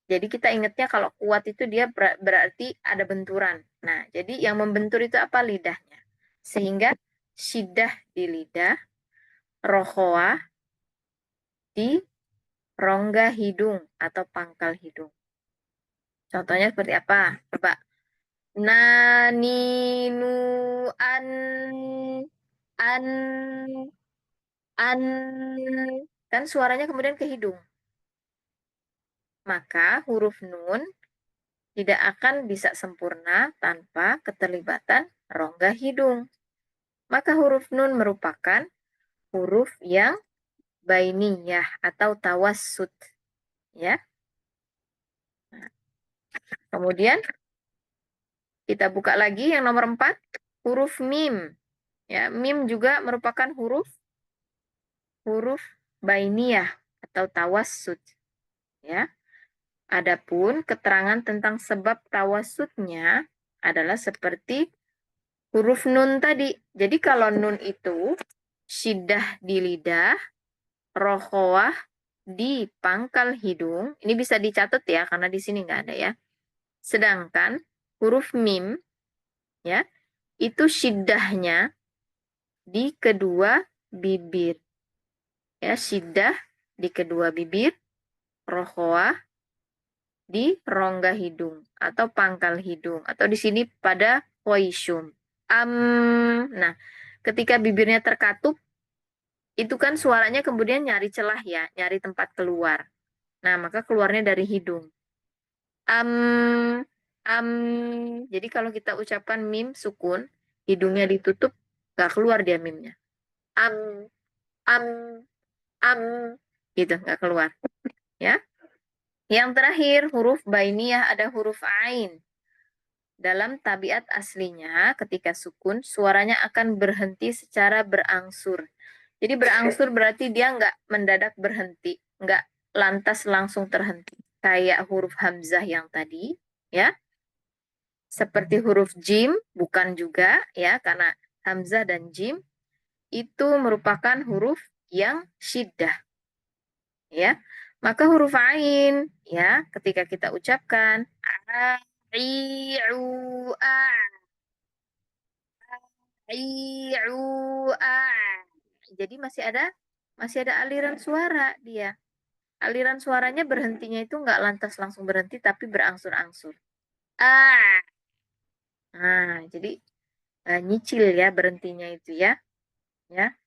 Jadi kita ingatnya kalau kuat itu dia berarti ada benturan. Nah, jadi yang membentur itu apa? Lidahnya. Sehingga syiddah di lidah, rokhawah di rongga hidung atau pangkal hidung. Contohnya seperti apa? Coba. Naninu an kan suaranya kemudian ke hidung. Maka huruf nun tidak akan bisa sempurna tanpa keterlibatan rongga hidung. Maka huruf nun merupakan huruf yang bainiyah atau tawassut. Ya. Nah, kemudian kita buka lagi yang nomor 4, huruf mim. Ya, mim juga merupakan huruf bainiyah atau tawassut. Ya. Adapun keterangan tentang sebab tawassutnya adalah seperti huruf nun tadi. Jadi kalau nun itu syiddah di lidah, rokhawah di pangkal hidung. Ini bisa dicatat ya, karena di sini nggak ada ya. Sedangkan huruf mim, ya, itu syiddahnya di kedua bibir. Ya, syiddah di kedua bibir, rokhawah di rongga hidung atau pangkal hidung. Atau di sini pada khoisyum. Nah, ketika bibirnya terkatup, itu kan suaranya kemudian nyari celah ya, nyari tempat keluar. Nah, maka keluarnya dari hidung. Jadi kalau kita ucapkan mim sukun, hidungnya ditutup, nggak keluar dia mimnya. Am, am, am, gitu, nggak keluar. Ya. Yang terakhir, huruf bainiyah ada huruf ain. Dalam tabiat aslinya, ketika sukun, suaranya akan berhenti secara berangsur. Jadi berangsur berarti dia nggak mendadak berhenti, nggak lantas langsung terhenti. Kayak huruf hamzah yang tadi, ya. Seperti huruf jim, bukan juga, ya, karena hamzah dan jim itu merupakan huruf yang syiddah. Ya. Maka huruf ain, ya, ketika kita ucapkan a, i, u, a, i, u, a. Jadi masih ada aliran suara dia. Aliran suaranya berhentinya itu nggak lantas langsung berhenti, tapi berangsur-angsur. Ah. Nah, jadi nyicil ya berhentinya itu ya. Ya.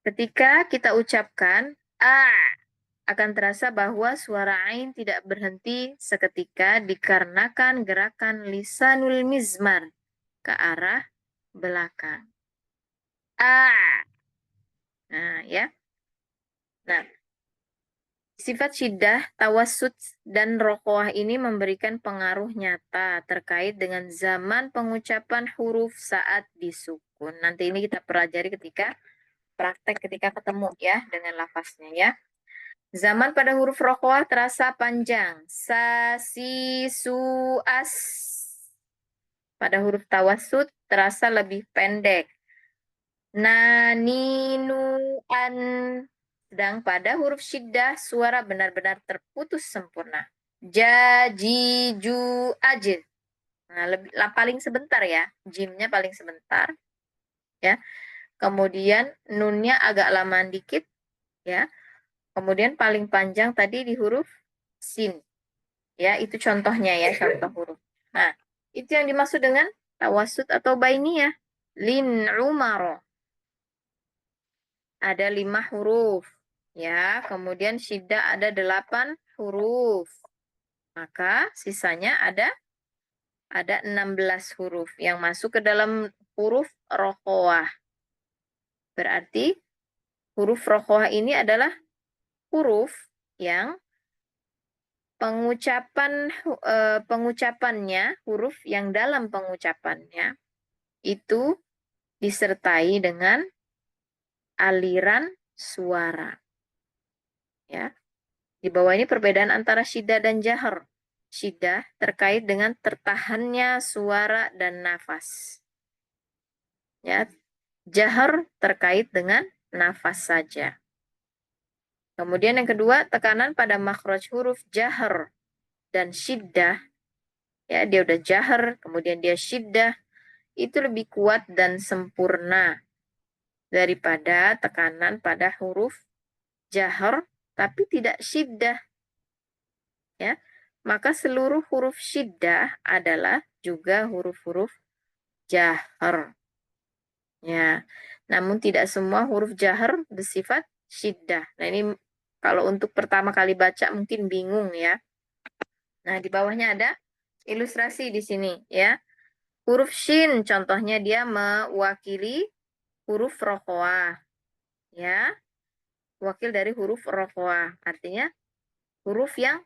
Ketika kita ucapkan akan terasa bahwa suara ain tidak berhenti seketika dikarenakan gerakan lisanul mizmar ke arah belakang. Nah, ya. Nah, sifat syiddah, tawassut, dan rokhawah ini memberikan pengaruh nyata terkait dengan zaman pengucapan huruf saat disukun. Nanti ini kita pelajari ketika praktek, ketika ketemu ya dengan lafaznya ya. Zaman pada huruf rokhawah terasa panjang. Sa, si, su, as. Pada huruf tawassut terasa lebih pendek. Na, ni, nu, an. Sedang pada huruf syiddah suara benar-benar terputus sempurna. Ja, ji, ju, aj. Nah, paling sebentar ya. Jimnya paling sebentar. Ya. Kemudian nunnya agak lama dikit. Ya. Kemudian paling panjang tadi di huruf sin. Ya, itu contohnya ya, contoh huruf. Nah, itu yang dimaksud dengan tawassut atau bainiyah. Lin umaro. Ada 5 huruf. Ya, kemudian syiddah ada 8 huruf. Maka sisanya ada 16 huruf yang masuk ke dalam huruf rokhawah. Berarti huruf rokhawah ini adalah huruf yang pengucapannya, huruf yang dalam pengucapannya itu disertai dengan aliran suara. Ya. Di bawah ini perbedaan antara syiddah dan jahar. Syiddah terkait dengan tertahannya suara dan nafas. Ya. Jahar terkait dengan nafas saja. Kemudian yang kedua, tekanan pada makhraj huruf jahar dan syiddah. Ya, dia udah jahar, kemudian dia syiddah. Itu lebih kuat dan sempurna daripada tekanan pada huruf jahar tapi tidak syiddah. Ya. Maka seluruh huruf syiddah adalah juga huruf-huruf jahar. Ya. Namun tidak semua huruf jahar bersifat syiddah. Nah, ini kalau untuk pertama kali baca mungkin bingung ya. Nah, di bawahnya ada ilustrasi di sini ya. Huruf shin contohnya dia mewakili huruf rokhawah. Ya. Wakil dari huruf rokhawah. Artinya huruf yang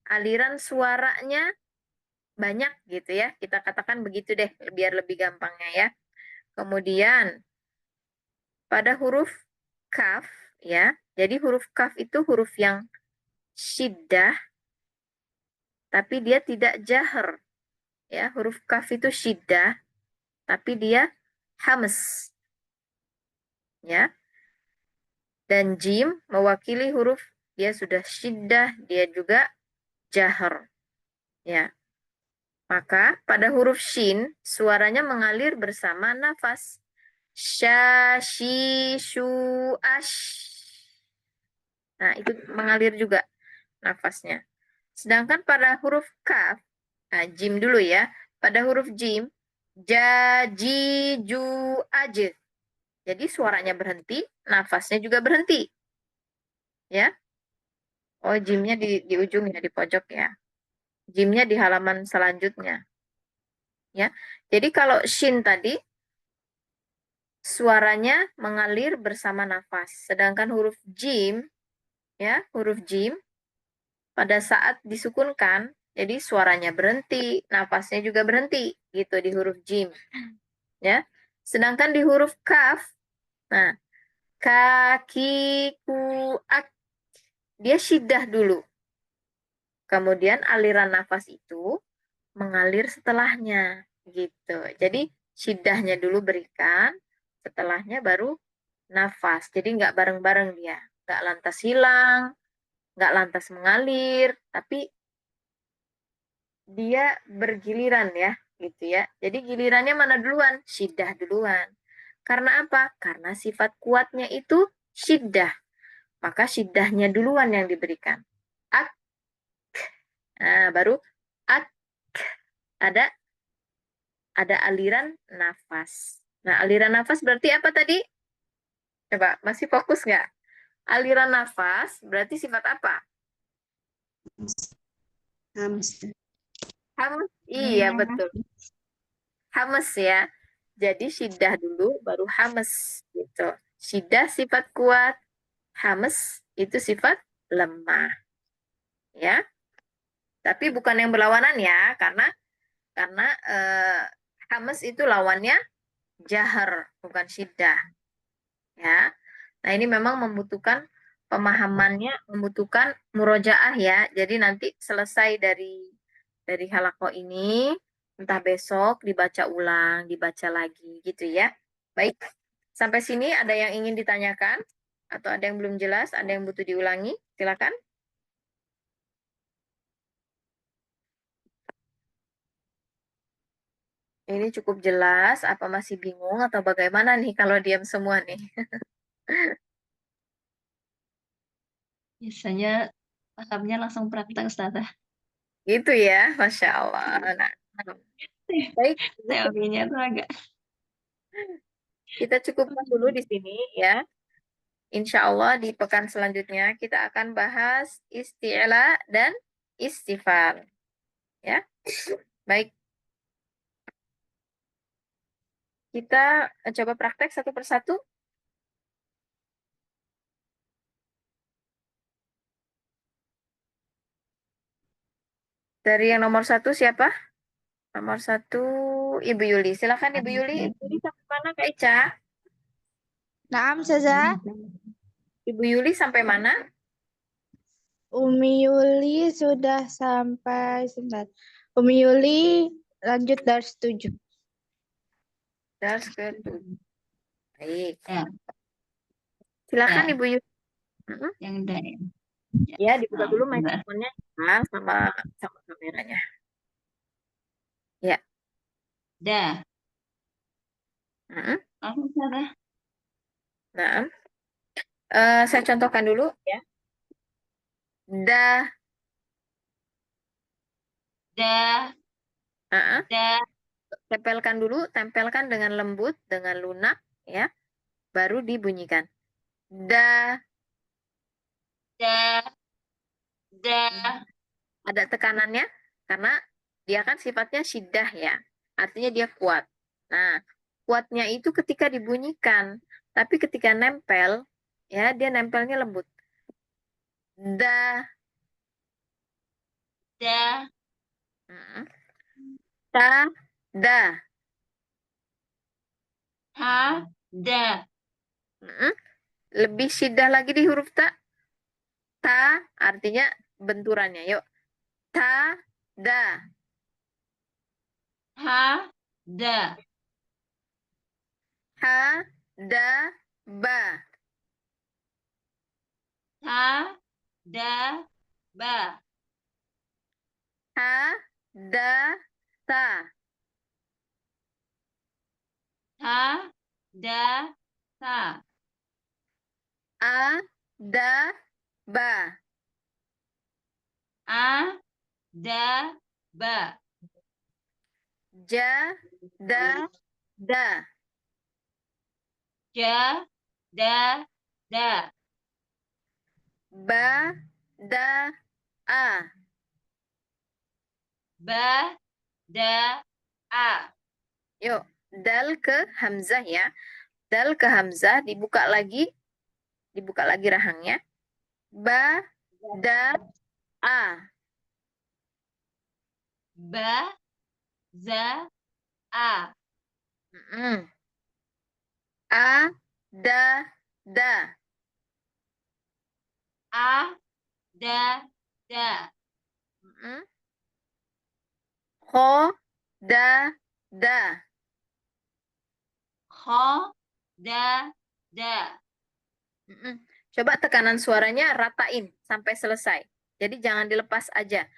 aliran suaranya banyak gitu ya. Kita katakan begitu deh biar lebih gampangnya ya. Kemudian pada huruf kaf ya. Jadi huruf kaf itu huruf yang syiddah tapi dia tidak jahar. Ya, huruf kaf itu syiddah tapi dia hams. Ya. Dan jim mewakili huruf dia sudah syiddah, dia juga jahar. Ya. Maka pada huruf shin suaranya mengalir bersama nafas. Sya, shi, shu, ash. Nah, itu mengalir juga nafasnya. Sedangkan pada huruf kaf, nah, jim dulu ya. Pada huruf jim, ja, ji, ju, aj. Jadi suaranya berhenti, nafasnya juga berhenti. Ya. Oh, jimnya di ujung ya, di pojok ya. Jimnya di halaman selanjutnya. Ya. Jadi kalau shin tadi suaranya mengalir bersama nafas. Sedangkan huruf jim ya, huruf jim pada saat disukunkan jadi suaranya berhenti, nafasnya juga berhenti gitu di huruf jim. Ya. Sedangkan di huruf kaf, nah, kaki, ku, ak, dia syiddah dulu. Kemudian aliran nafas itu mengalir setelahnya gitu. Jadi syiddahnya dulu berikan, setelahnya baru nafas. Jadi nggak bareng-bareng dia, nggak lantas hilang, nggak lantas mengalir, tapi dia bergiliran ya, gitu ya. Jadi gilirannya mana duluan? Syiddah duluan. Karena apa? Karena sifat kuatnya itu syiddah. Maka syiddahnya duluan yang diberikan. Ak. Nah, baru ak. Ada aliran nafas. Nah, aliran nafas berarti apa tadi? Coba, masih fokus nggak? Aliran nafas berarti sifat apa? Hams. Hamas. Iya, betul. Hamas ya. Jadi syiddah dulu, baru hamas. Gitu. Syiddah sifat kuat, hamas itu sifat lemah. Ya. Tapi bukan yang berlawanan ya, karena hamas itu lawannya jahar, bukan syiddah. Ya. Nah, ini memang membutuhkan pemahamannya, membutuhkan murojaah ya. Jadi nanti selesai dari halaqah ini, entah besok dibaca ulang, dibaca lagi gitu ya. Baik. Sampai sini ada yang ingin ditanyakan atau ada yang belum jelas, ada yang butuh diulangi? Silakan. Ini cukup jelas, apa masih bingung atau bagaimana nih kalau diam semua nih? Biasanya pahamnya langsung praktek, Ustazah. Gitu ya, Masya Allah. Nah, baik. Teorinya tuh agak. Kita cukupkan dulu di sini ya. Insya Allah di pekan selanjutnya kita akan bahas isti'la dan istifal. Ya, baik. Kita coba praktek satu persatu. Dari yang nomor 1 siapa? Nomor 1 Ibu Yuli. Silakan Ibu Yuli. Ibu Yuli sampai mana Kak Ica? Naam, Ustazah. Ibu Yuli sampai mana? Umi Yuli sudah sampai, sebentar. Umi Yuli lanjut dars 7. Dars ke 7. Baik. Ya, Silakan Ya. Ibu Yuli. Mm-mm. yang dari. Ya, dibuka Oh, dulu bentar. mikrofonnya ya, sama kameranya. Ya. Dah. Mm-mm. Aku salah. Nah, saya contohkan dulu ya. Da, Dah. uh-uh. Dah. Tempelkan dengan lembut, dengan lunak, ya. Baru dibunyikan. Da, Dah. Dah. ada tekanannya karena dia kan sifatnya syiddah ya. Artinya dia kuat. Nah, kuatnya itu ketika dibunyikan, tapi ketika nempel, ya dia nempelnya lembut. Da, Dah. mm, ta, da. Ha. Dah. Mm, Lebih syiddah lagi di huruf ta. Ta artinya benturannya. Yuk. Ta, da. Ha. Dah. Ha, da, ba. Ha. Dah. Ba. Ha, da, ta. Ha. Dah. Sa. A, da, ba. A. Dah. Ba. Ja, da, da. Ja. Da. Da. Ba, da, a. Ba. Da. A. Yuk, dal ke hamzah ya. Dal ke hamzah dibuka lagi rahangnya. Ba, da, a. Ba. Za. A. Mm-mm. A, da, da. A. Da. Da. Mm-mm. Kho, da, da. Kho. Da. Da. Mm-mm. Coba tekanan suaranya ratain sampai selesai. Jadi jangan dilepas aja.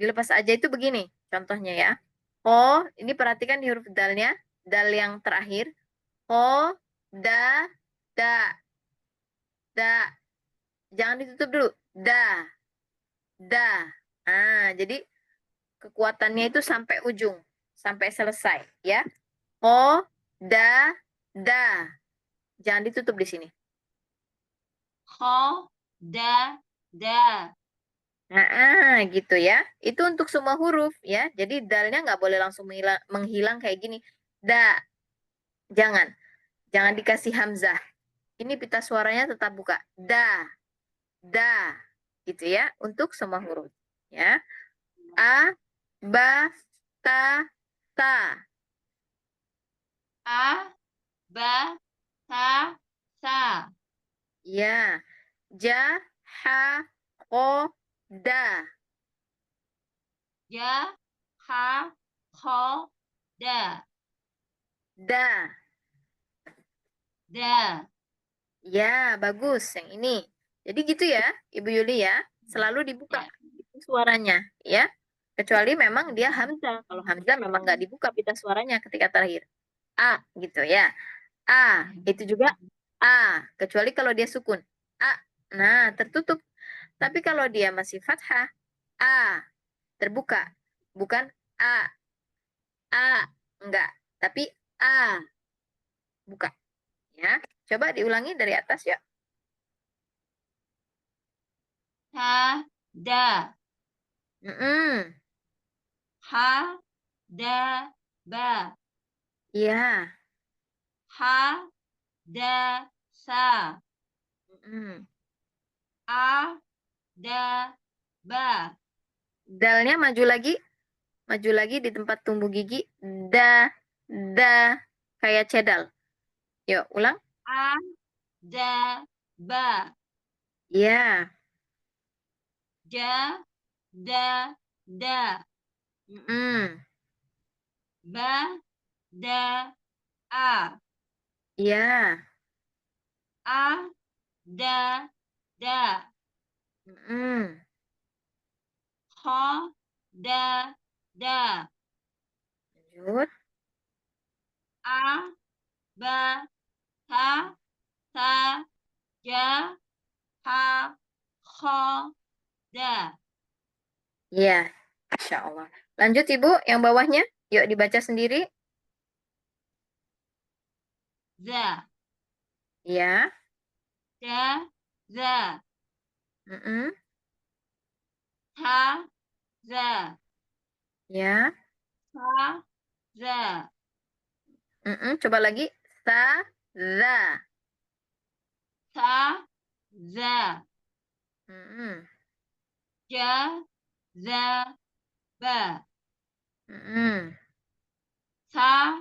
Dilepas aja itu begini contohnya ya. Ko, ini perhatikan di huruf dalnya. Dal yang terakhir. Ko, da, da, da. Jangan ditutup dulu. Da, da. Nah, jadi kekuatannya itu sampai ujung. Sampai selesai ya. Ko, da, da. Jangan ditutup di sini. Kho. Da. Da. Nah, gitu ya. Itu untuk semua huruf ya. Jadi dalnya nggak boleh langsung menghilang kayak gini. Da. Jangan. Jangan dikasih hamzah. Ini pita suaranya tetap buka. Da. Da. Gitu ya. Untuk semua huruf. Ya. A. Ba. Ta. Ta. A. Ba. Ta. Sa. Ya. Ja. Ha. Ko. Da. Ja. Ha. Kho. Da. Da. Da. Ya, bagus. Yang ini. Jadi gitu ya, Ibu Yuli ya. Selalu dibuka suaranya, ya. Kecuali memang dia hamzah. Kalau hamzah memang nggak dibuka pita suaranya ketika terakhir. A, gitu ya. A, itu juga A. Kecuali kalau dia sukun. A. Nah, tertutup. Tapi kalau dia masih fathah, A. Terbuka. Bukan A. A. Enggak. Tapi A. Buka. Ya. Coba diulangi dari atas ya. Ta. Da. Mm-mm. Hadaba. Iya. Hadasa. Mm-mm. Adaba. Dalnya maju lagi di tempat tumbuh gigi. Da, kayak cedal. Yuk, ulang. Adaba. Iya. Jadada. Mm-mm. Badaa. Iya. Adada. Mm-mm. Khodada. Lanjut. Abata. Saja. Hakhoda. Iya. Masya Allah. Lanjut, Ibu. Yang bawahnya. Yuk, dibaca sendiri. Za. Iya. Da. Za. Mm-mm. Ta. Za. Ya. Ta. Za. Mm-mm. Coba lagi. Sa, za. Ta. Za. Mm-mm. Ja. Za. Ba. Mm-mm. Ta.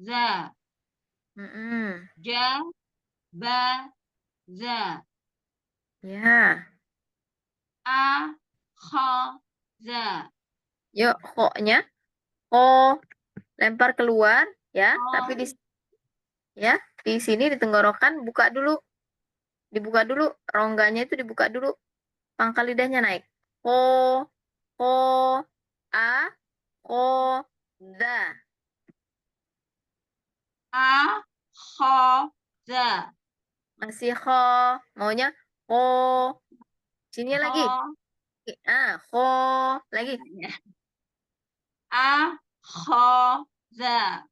Za. Mm-mm. Ja. Ba. Za. Ya. A. Kho. Za. Yuk, ho-nya. Ho. Lempar keluar. Ya. Tapi Kho. di sini di tenggorokan buka dulu. Dibuka dulu. Rongganya itu dibuka dulu. Pangkal lidahnya naik. Ho. Ho. A. Ho. Da. A. Kho. Za. Masih ho. Maunya ho. Sini lagi. Kho. Ho. Lagi. A. Kho. Za.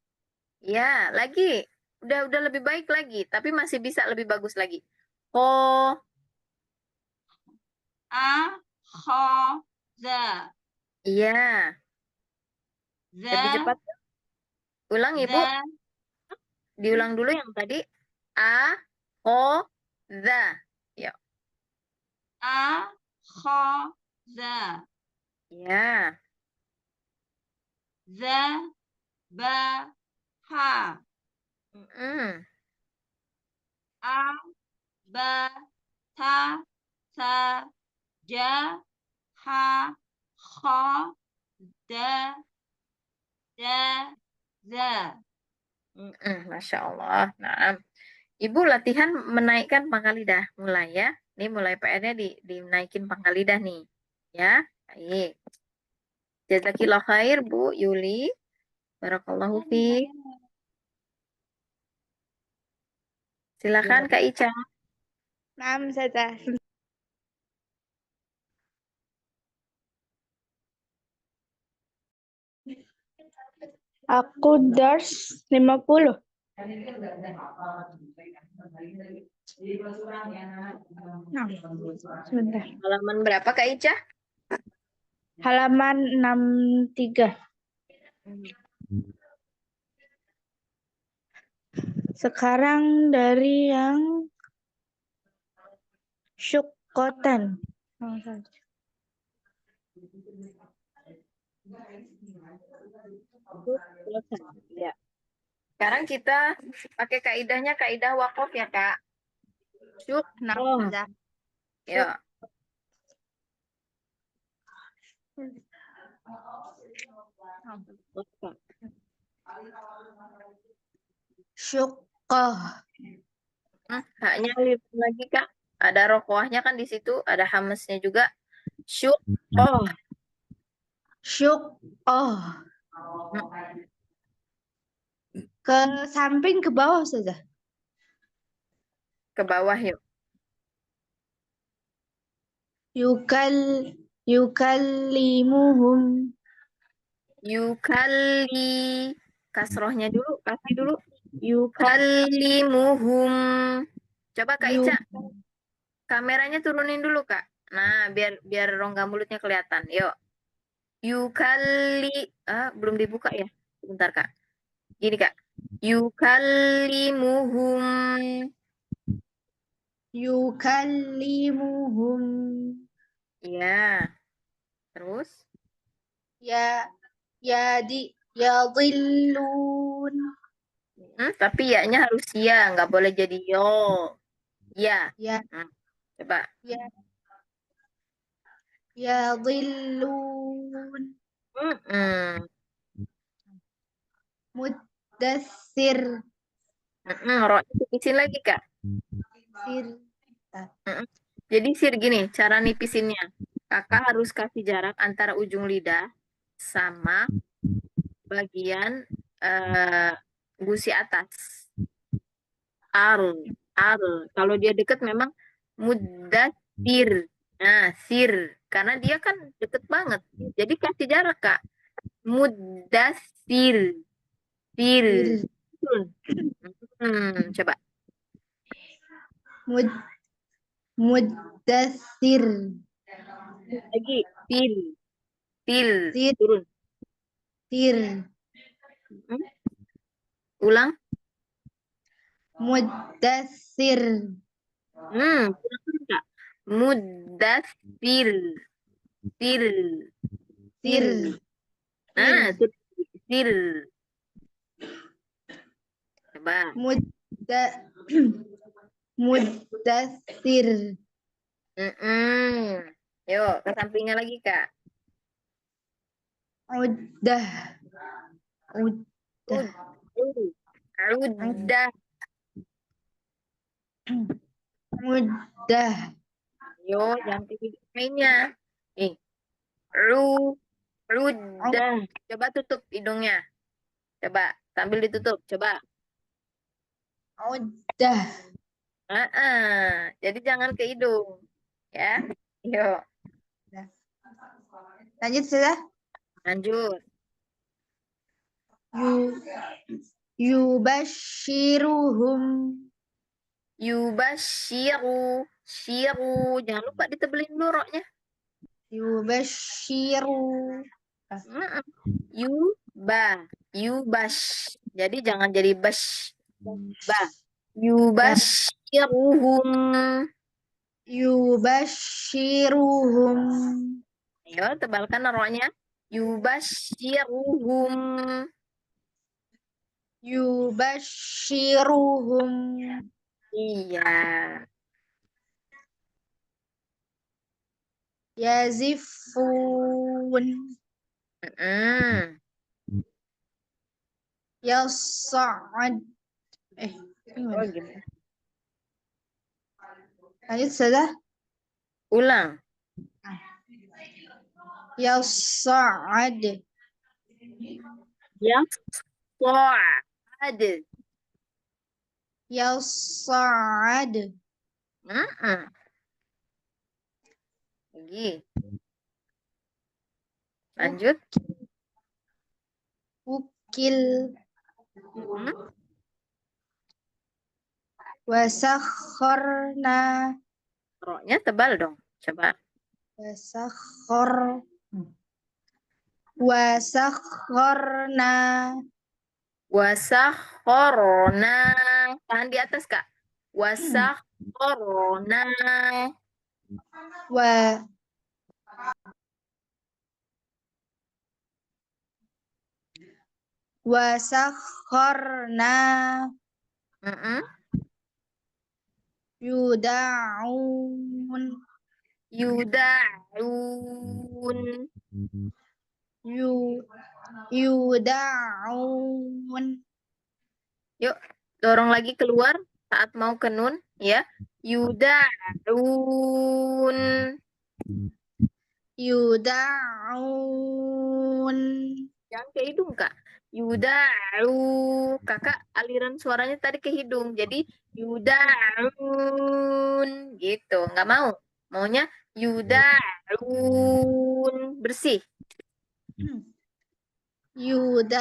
Ya, lagi. Udah lebih baik lagi, tapi masih bisa lebih bagus lagi. Ho. A. Kho. Za. Iya. Lebih Za. cepat. Ulang, Ibu. Za. Diulang dulu yang tadi. A. Ho. Za. Ya. A. Kho. Za. Ya. Za. Ba. Ha. Mm-mm. A. Ba. Ta. Sa. Ja. Ha. Kho. Da. Da. Za. Masya Allah. Nah, Ibu latihan menaikkan pangkal lidah. Mulai ya. Ini mulai PR-nya dinaikin pangkal lidah nih. Ya. Baik. Jazakillah khair, Bu Yuli. Barakallahu fiik. Silakan Kak Ica. Naam saja. Aku dars 50. Nah, sebentar. Halaman berapa Kak Ica? Halaman 63. Sekarang dari yang syukotan. Ya. Sekarang kita pakai kaidah waqaf ya Kak. Syuk. Nah, Oh. saja. Ya. Syukoh. Haknya lagi Kak. Ada rokoahnya kan di situ, ada hamesnya juga. Syuk. Oh. Syukoh. Ke samping ke bawah saja. Ke bawah yuk. Yukallimuhum. Yukali. Kasrohnya dulu, kasih dulu. Yukallimuhum. Coba Kak Ica, kameranya turunin dulu Kak. Nah, biar rongga mulutnya kelihatan. Yuk. belum dibuka ya. Sebentar, Kak. Gini, Kak. Yukallimuhum. Yukallimuhum. Ya. Terus? Yadillun. Tapi ya-nya harus ya, nggak boleh jadi yo. Ya. Ya, Coba. Yadillun. Muddassir. Roknya tipisin lagi, Kak. Sir. Jadi sir gini, cara nipisinnya. Kakak harus kasih jarak antara ujung lidah sama bagian gusi atas. Al. Kalau dia deket memang muddatsir. Nah, sir. Karena dia kan deket banget. Jadi kasih jarak, Kak. Muddatsir. Sir. Coba. Muddassir. Lagi. Til. Sir. Turun. Sir. Ulang. Muddassir. Turun, Kak. Muddatsir. Sir. Sir. Nah, sir. Coba. Muddassir. Yuk, ke sampingnya lagi, Kak. Uddah. Udah. Mudah. Yo, jangan kayak mainnya. Udah. Coba tutup hidungnya. Coba, sambil ditutup. Coba. Udah. Jadi jangan ke hidung. Ya. Yuk, Lanjut sudah. lanjut. Yubashiruhum. Yubashiru. Shiru. Jangan lupa ditebelin dulu roknya. Yubashiru. Yubash. Jadi jangan jadi bash. Ba. Yubashiruhum. Yubashiruhum. Ayo, tebalkan roknya. Yubashiruhum. Yubashiruhum. Iya. Yazifun. Yas'ad. Gimana? Lanjut sudah. Ulang. Yas'ad. Yas'ad. Yas'ad. Lagi. Lanjut. Ukil. Wasakharna. Roknya tebal dong. Coba. Wasakharna. Wasakharna. Tahan di atas, Kak. Wasakharna. Wasakharna. Yuda'un. Yuda'un. Yuk, dorong lagi keluar saat mau ke nun, ya. Yuda'un. Yuda'un. Jangan ke hidung, Kak. Yuda'u. Kakak aliran suaranya tadi ke hidung. Jadi yuda'un. Gitu. Nggak mau. Maunya yuda'un. Bersih. Yuda'un.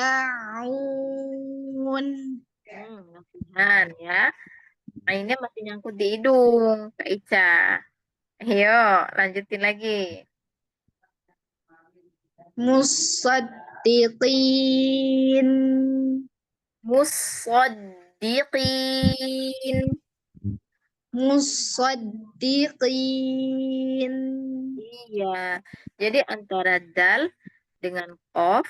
Latihan ya. Mainnya masih nyangkut di hidung, Kak Ica. Ayo, lanjutin lagi. Musaddiqin. Musaddiqin. Musaddiqin. Iya. Jadi antara dal dengan qaf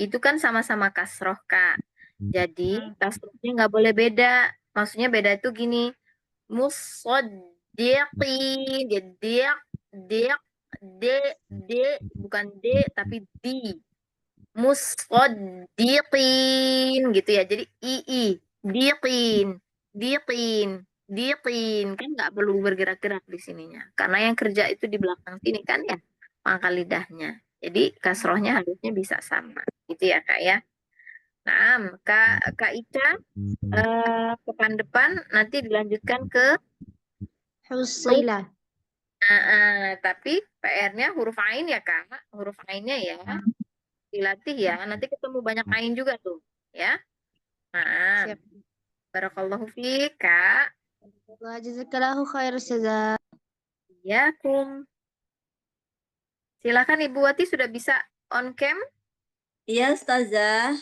itu kan sama-sama kasroh, Kak. Jadi kasrohnya nggak boleh beda. Maksudnya beda itu gini. Musaddiqin. Jadi dik, d, bukan d tapi di. Musaddiqin gitu ya. Jadi diqin, diqin, diqin kan nggak perlu bergerak-gerak di sininya. Karena yang kerja itu di belakang sini kan ya pangkal lidahnya. Jadi kasrohnya harusnya bisa sama. Gitu ya Kak ya. Nah, Kak Ica pekan depan nanti dilanjutkan ke Husilah. tapi PR-nya huruf ain ya Kak. Huruf ainnya ya. Dilatih ya. Nanti ketemu banyak ain juga tuh, ya. Nah, Siap. barakallahu fiik, Kak. Jazakallahu khair Ustazah. Ya, kum. Silakan Ibu Wati sudah bisa on cam? Iya, Ustazah.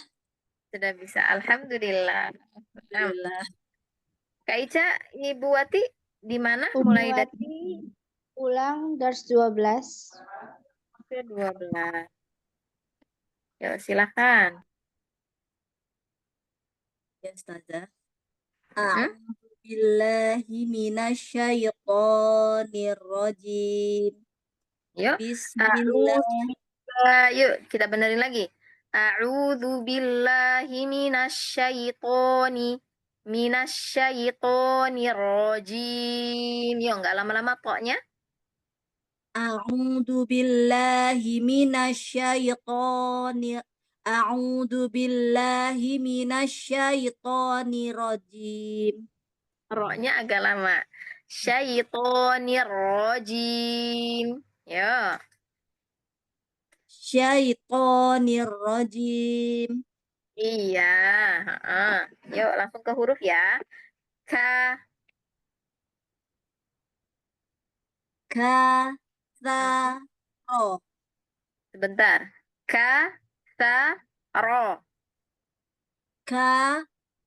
Sudah bisa. Alhamdulillah. Nah, Alhamdulillah. Kak Ica, Ibu Wati di mana Umi mulai dari Wati ulang dars 12. ke 12? Yuk, silakan. Ya, Ustazah. Hmm? A'udzu billahi minasyaitonir rajim. Yuk. Bismillah. Yuk, kita benerin lagi. A'udzu billahi minasyaitonir rajim. Yuk, nggak lama-lama pokoknya. A'udzu billahi minasyaitonir A'udzu billahi minasyaitonir rajim. Ro-nya agak lama. Syaitonir rajim. Yuk. Syaitonir rajim. Iya. heeh. Yuk, langsung ke huruf ya. Ka. Ka sa ro. Sebentar. Ka. Sa. Ro. Ka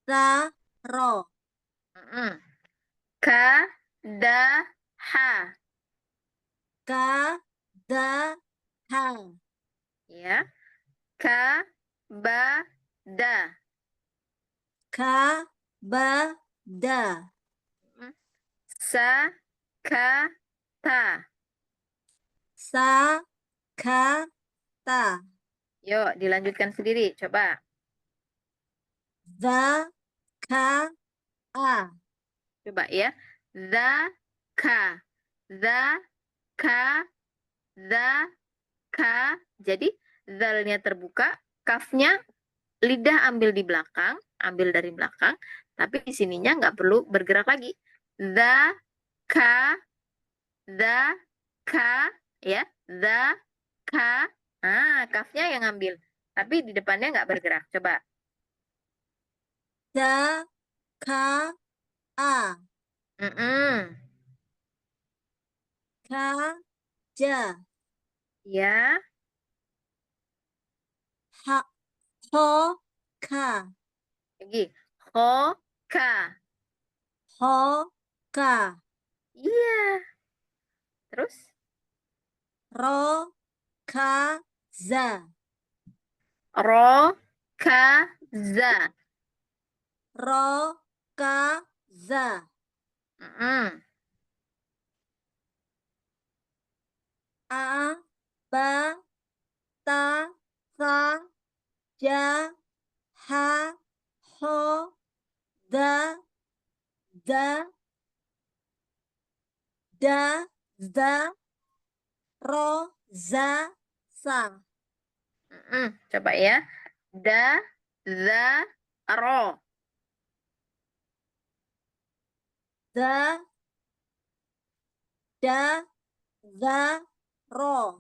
sa ro. Mm-mm. Ka. Da. Ha. Ka da ha. Ya. Ka. Ba. Da. Ka ba da. Sa. Ka. Ta. Sa ka ta. Yuk, dilanjutkan sendiri. Coba. Za ka a. Coba ya. Za. Ka. Za. Ka. Za. Ka. Jadi, zalnya terbuka. Kafnya lidah ambil di belakang. Ambil dari belakang. Tapi di sininya nggak perlu bergerak lagi. Za. Ka. Za. Ka. Ya. Za. Ka. Nah, kafnya yang ambil. Tapi di depannya nggak bergerak. Coba. Za ka a. Mm-mm. Ka ja. Ya. Ha ho ka. Lagi. Ho. Ka. Ho ka. Iya. Terus. Ro ka za. Ro. Ka. Za. Ro ka za. Mm-mm. A ba ta sa ja ha ho da da da za ro za sa. Mm-mm. Coba ya. Da. Za. Ro. Da da za ro.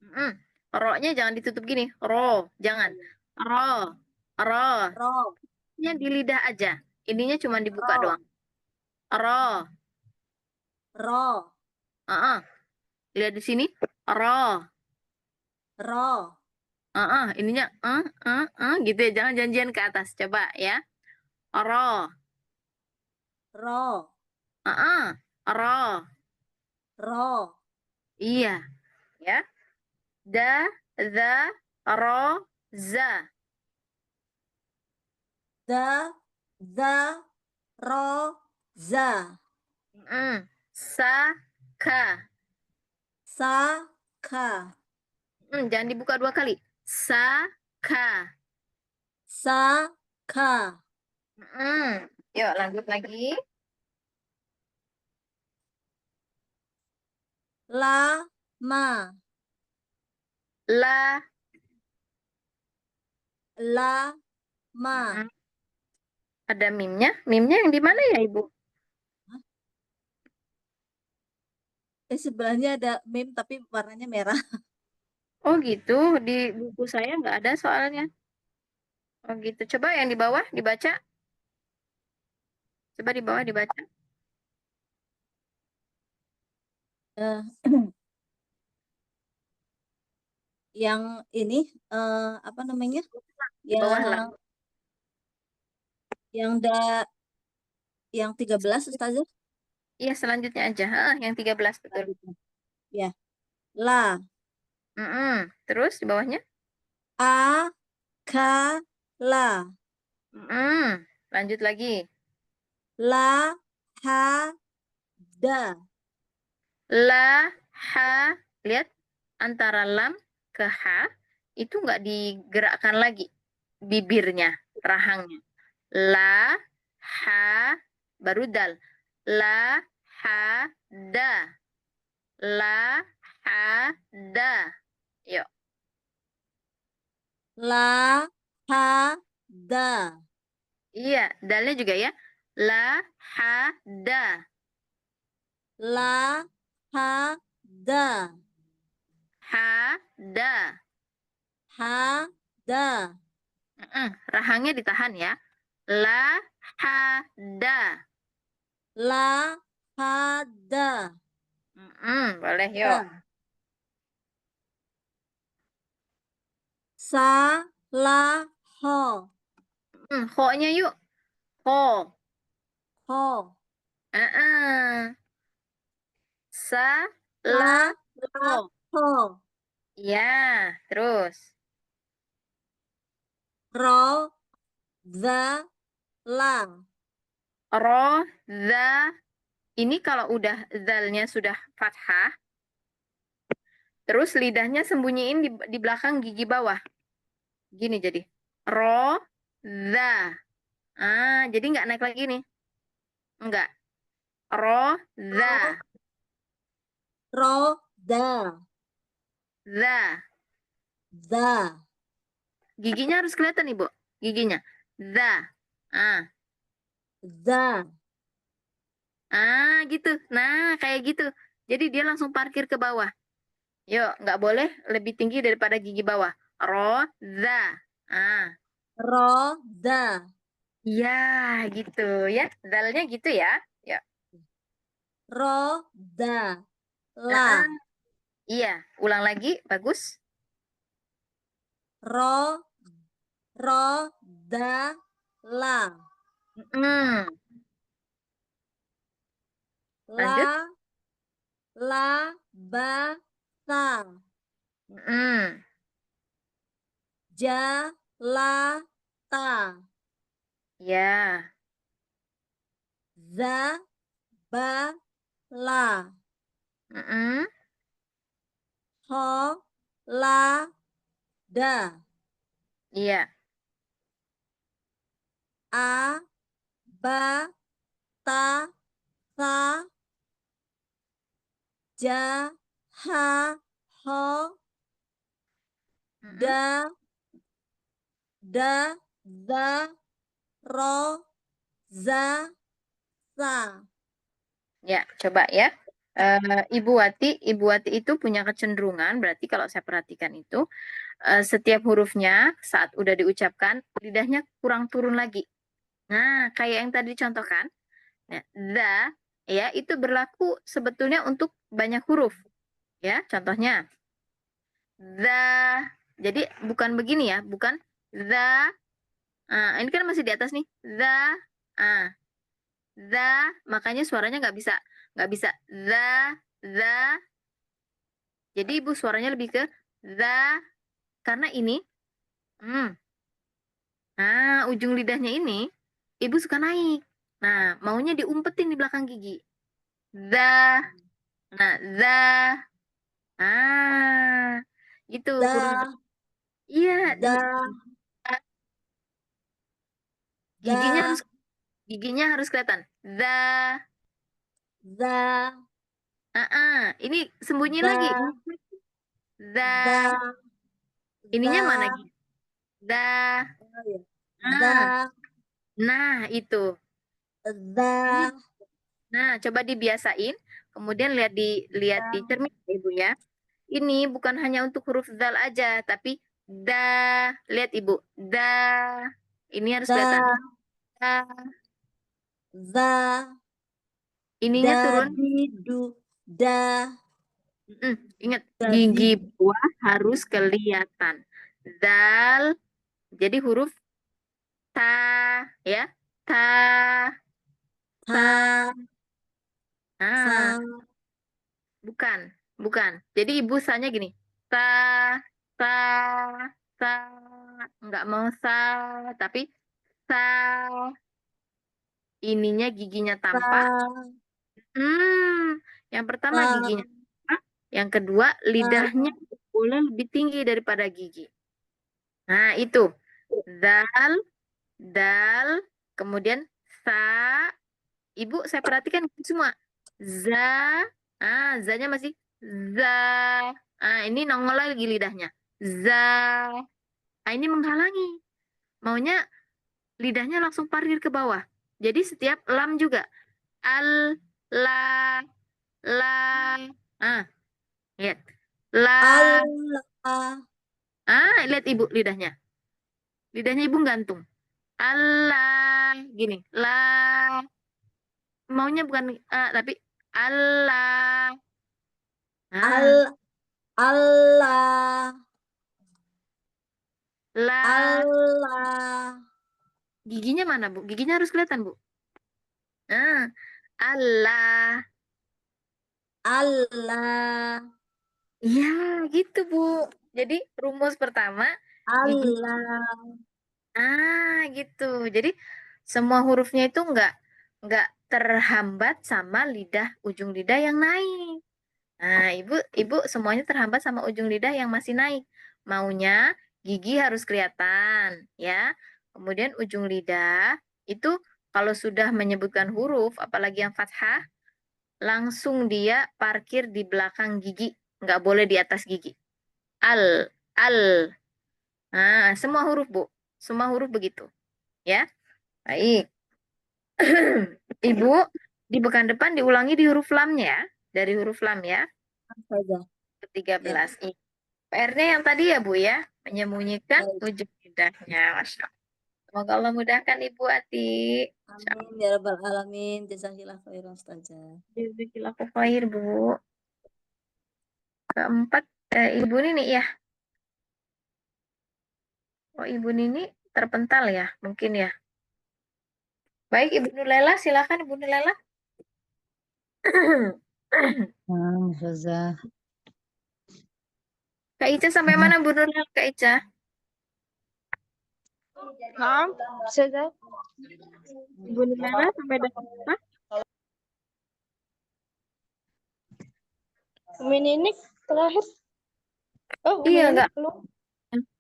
Mm-mm. Ro-nya jangan ditutup gini. Ro. Jangan. Ro. Ro. Ro Nya di lidah aja. Ininya cuma dibuka ro doang. Ro. ro Lihat di sini. Ro. ro Ininya gitu ya, jangan janjian ke atas. Coba ya. Ro, ro, ro. ro, Iya, ya. Da, za, ro, za. da, za, ro, za, Sa, ka. sa, ka, Jangan dibuka 2 kali. Sa, ka. sa, ka, Yuk lanjut lagi. la, ma, La, la, ma. ada mimnya. Mimnya yang di mana ya, Ibu? Sebelahnya ada mim tapi warnanya merah. Oh gitu, di buku saya nggak ada soalnya. Oh gitu. Coba yang di bawah dibaca. Coba di bawah dibaca. Eh, yang ini apa namanya? Di bawah lah. Yang 13 Ustazah? Iya, selanjutnya aja. Yang 13 betul. Ya. La, Terus di bawahnya? a, ka, la. Lanjut lagi. La, ha, da. La, ha. Lihat antara lam ke ha itu nggak digerakkan lagi bibirnya, rahangnya. La, ha, baru dal. La, ha, da. La, ha, da. Yuk. La, ha, da. Iya, dalnya juga ya. La, ha, da. La, ha, da. Ha, da. Ha, da. Rahangnya ditahan ya. La, ha, da. La, ha, da. Boleh yuk. Sa, la, ho. Ho-nya yuk. Ho. Ho. Sa, Sa, la, la, ho. ho. Ya, terus. Ro, za, la. Ro, za. Ini kalau udah zalnya sudah fathah, terus lidahnya sembunyiin di belakang gigi bawah. Gini jadi. Ro, za. Jadi nggak naik lagi nih. Enggak. Ro, za. Ro, da. Za. Da. Giginya harus kelihatan, Ibu. Giginya. Za. Da. Gitu. Nah, kayak gitu. Jadi dia langsung parkir ke bawah. Yuk, nggak boleh lebih tinggi daripada gigi bawah. Ro, za. Ro, da. Iya, gitu ya. Dalnya gitu ya. Yuk. Ro, da. La. Iya, ulang lagi. Bagus. Ro, ro, da, la. Lanjut. La, ba, sa. Ja, la, ta. Ya. Za, ba, la. Ho, la, da. Iya. A, ba, ta, sa. Ja, ha, ho. Da, za, ro, za, sa. Ya, coba ya. Ibu Wati itu punya kecenderungan, berarti kalau saya perhatikan itu, setiap hurufnya saat udah diucapkan, lidahnya kurang turun lagi. Nah, kayak yang tadi dicontohkan, ya, itu berlaku sebetulnya untuk banyak huruf. Ya, contohnya, the, Jadi bukan begini ya, bukan the. Ini kan masih di atas nih. The, makanya suaranya nggak bisa the. Jadi ibu suaranya lebih ke the, karena ini, ujung lidahnya ini ibu suka naik. Nah, maunya diumpetin di belakang gigi. The, the, gitu huruf. Da, Iya, da, giginya da, harus kelihatan. The, da, ini sembunyi da, lagi. da, The, ininya da, mana? The, da, nah itu. da, Nah, coba dibiasain. Kemudian lihat di cermin ibu ya. Ini bukan hanya untuk huruf zal aja, tapi da. Lihat ibu, da. Ini harus kelihatan. da, Da. da, Ininya da, turun. di, du, da, Ingat, da, gigi di, bawah harus kelihatan. Dal. Jadi huruf ta, ya. Ta. ta, Ah, sa, bukan. Jadi ibu sanya gini. Ta, ta, sa. Nggak mau sa, tapi sa. Ininya giginya tampak. sa, Yang pertama sa, giginya tampak. Yang kedua lidahnya sa, boleh lebih tinggi daripada gigi. Nah, itu. Dal, dal, kemudian sa. Ibu, saya perhatikan semua. Za. Zanya masih za. Ini nongol lagi lidahnya. Za. Ini menghalangi. Maunya lidahnya langsung parkir ke bawah. Jadi setiap lam juga. Al, la, la. Lihat. La. Allah, Lihat ibu lidahnya. Lidahnya ibu gantung. Allah. Gini. La. Maunya bukan tapi Allah. al, Allah, La. Allah, Giginya mana, Bu? Giginya harus kelihatan, Bu. Allah. Allah, Iya, gitu, Bu. Jadi rumus pertama gigi. Allah, Gitu. Jadi semua hurufnya itu nggak terhambat sama ujung lidah yang naik. Nah, ibu semuanya terhambat sama ujung lidah yang masih naik. Maunya gigi harus kelihatan, ya. Kemudian ujung lidah itu kalau sudah menyebutkan huruf, apalagi yang fathah, langsung dia parkir di belakang gigi, nggak boleh di atas gigi. Al, al. Semua huruf, Bu. Semua huruf begitu, ya. Baik. Ibu, di pekan depan diulangi di huruf lamnya ya. Dari huruf lam ya. saja. Ke-13. PR-nya yang tadi ya, Bu ya. Menyembunyikan Baik. ujung lidahnya. Masya Allah. Semoga Allah mudahkan Ibu Ati. Amin ya rabbal alamin. Jazakillah khairan Ustazah. Jazakallah khair, Bu. Keempat, Ibu Nini ya. Oh, Ibu Nini terpental ya, mungkin ya. Baik, Ibu Nulela, silakan Ibu Nulela. Ustazah. Kak Ica sampai mana Bu Nulela, Kak Ica? Maaf, Ustazah. Ibu Nulela sampai dapat apa? Ini terakhir. Oh, Iya, ini enggak. belum.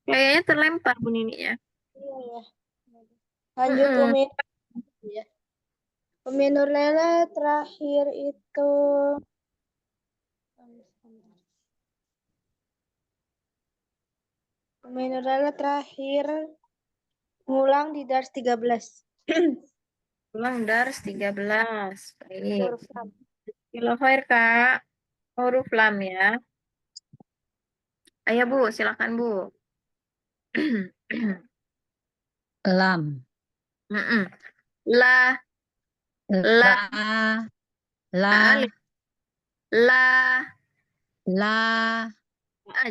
Kayaknya terlempar Bu Nini ya. Iya, ya. Lanjut Umi. Ya. Umi Nurlela terakhir itu Umi Nurlela terakhir ngulang di dars 13. Ulang dars 13. Baik. Huruf lam. Kilo khair, Kak. Huruf lam ya. Ayo Bu, silakan Bu. Lam. La, La. La. la. La.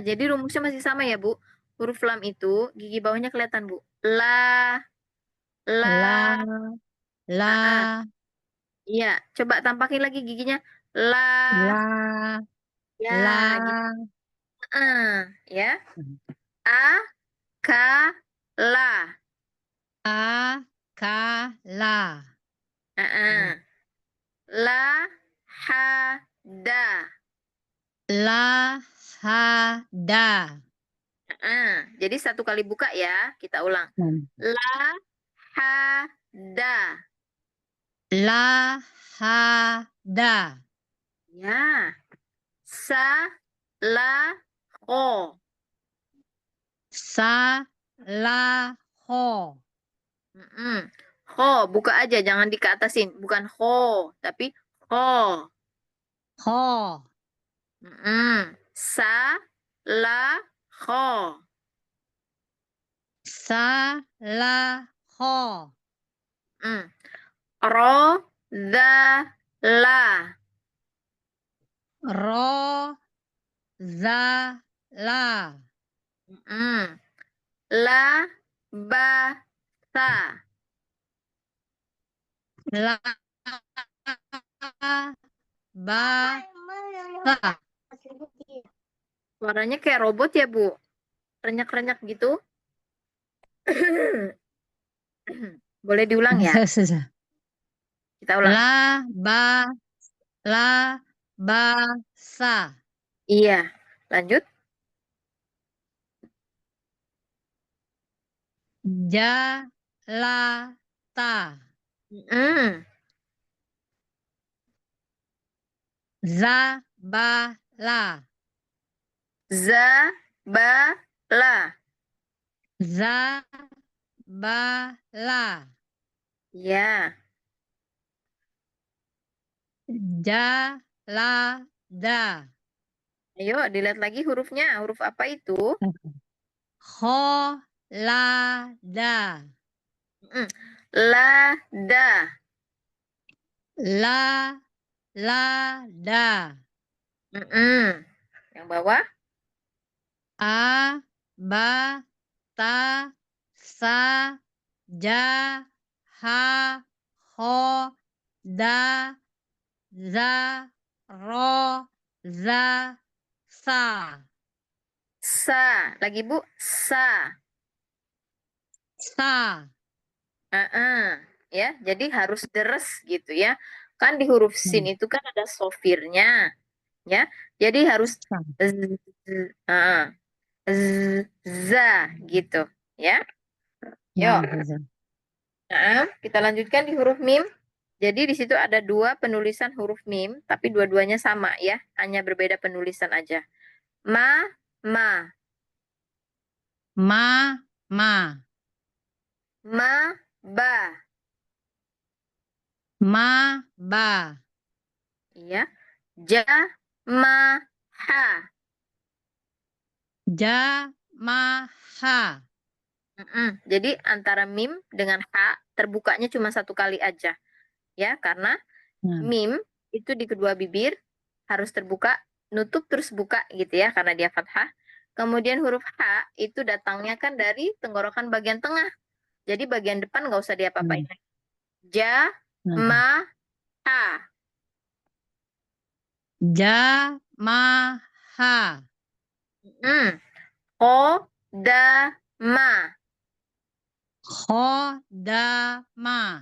Jadi rumusnya masih sama ya Bu. huruf lam itu gigi bawahnya kelihatan, Bu. La, la. La, Iya, coba tampakin lagi giginya. La, la, ya, gitu. la. Ya. A, ka, la. A, ka, la. La, ha, da. La, ha, da. Jadi satu kali buka ya, kita ulang. La, ha, da. La, ha, da. Ya. Sa, la, ho. Sa, la, ho. Ho, buka aja, jangan dikeatasin. Bukan ho, tapi ho. Ho. Sa, la, ho. Sa, la, ho. Ro, da, la. Ro, za, la. La, ba, sa. La, ba, sa. Suaranya kayak robot ya, Bu? Renyak-renyak gitu. Boleh diulang ya? Susah. Kita ulang. La, ba, sa. Iya. Lanjut. Ja, la, ta. Za, ba, la. Za, ba, la. Za, ba, la. Ya. Ja, la, da. Ayo dilihat lagi hurufnya. Huruf apa itu? Ho, la, da. La, da. La, da. Yang bawah? A, ba, ta, sa, ja, ha, ho, da, za, ro, za, sa. Sa. Lagi, Bu. Sa. Sa. Ya, jadi harus deres gitu ya. Kan di huruf sin itu kan ada sofirnya. Ya, jadi harus za gitu ya. Yuk. Kita lanjutkan di huruf mim. Jadi di situ ada dua penulisan huruf mim, tapi dua-duanya sama ya, hanya berbeda penulisan aja. Ma, ma. Ma, ma. Ma, ba. Ma, ba. Iya. Ja, ma, ha. Ja, ma, ha. Jadi antara mim dengan ha terbukanya cuma satu kali aja. Ya, karena mim itu di kedua bibir harus terbuka, nutup terus buka gitu ya, karena dia fathah. Kemudian huruf H itu datangnya kan dari tenggorokan bagian tengah. Jadi bagian depan nggak usah diapa-apain. Ja, ma, ha. Ja, ma, ha. Ho, da, ma. Ho, da, ma.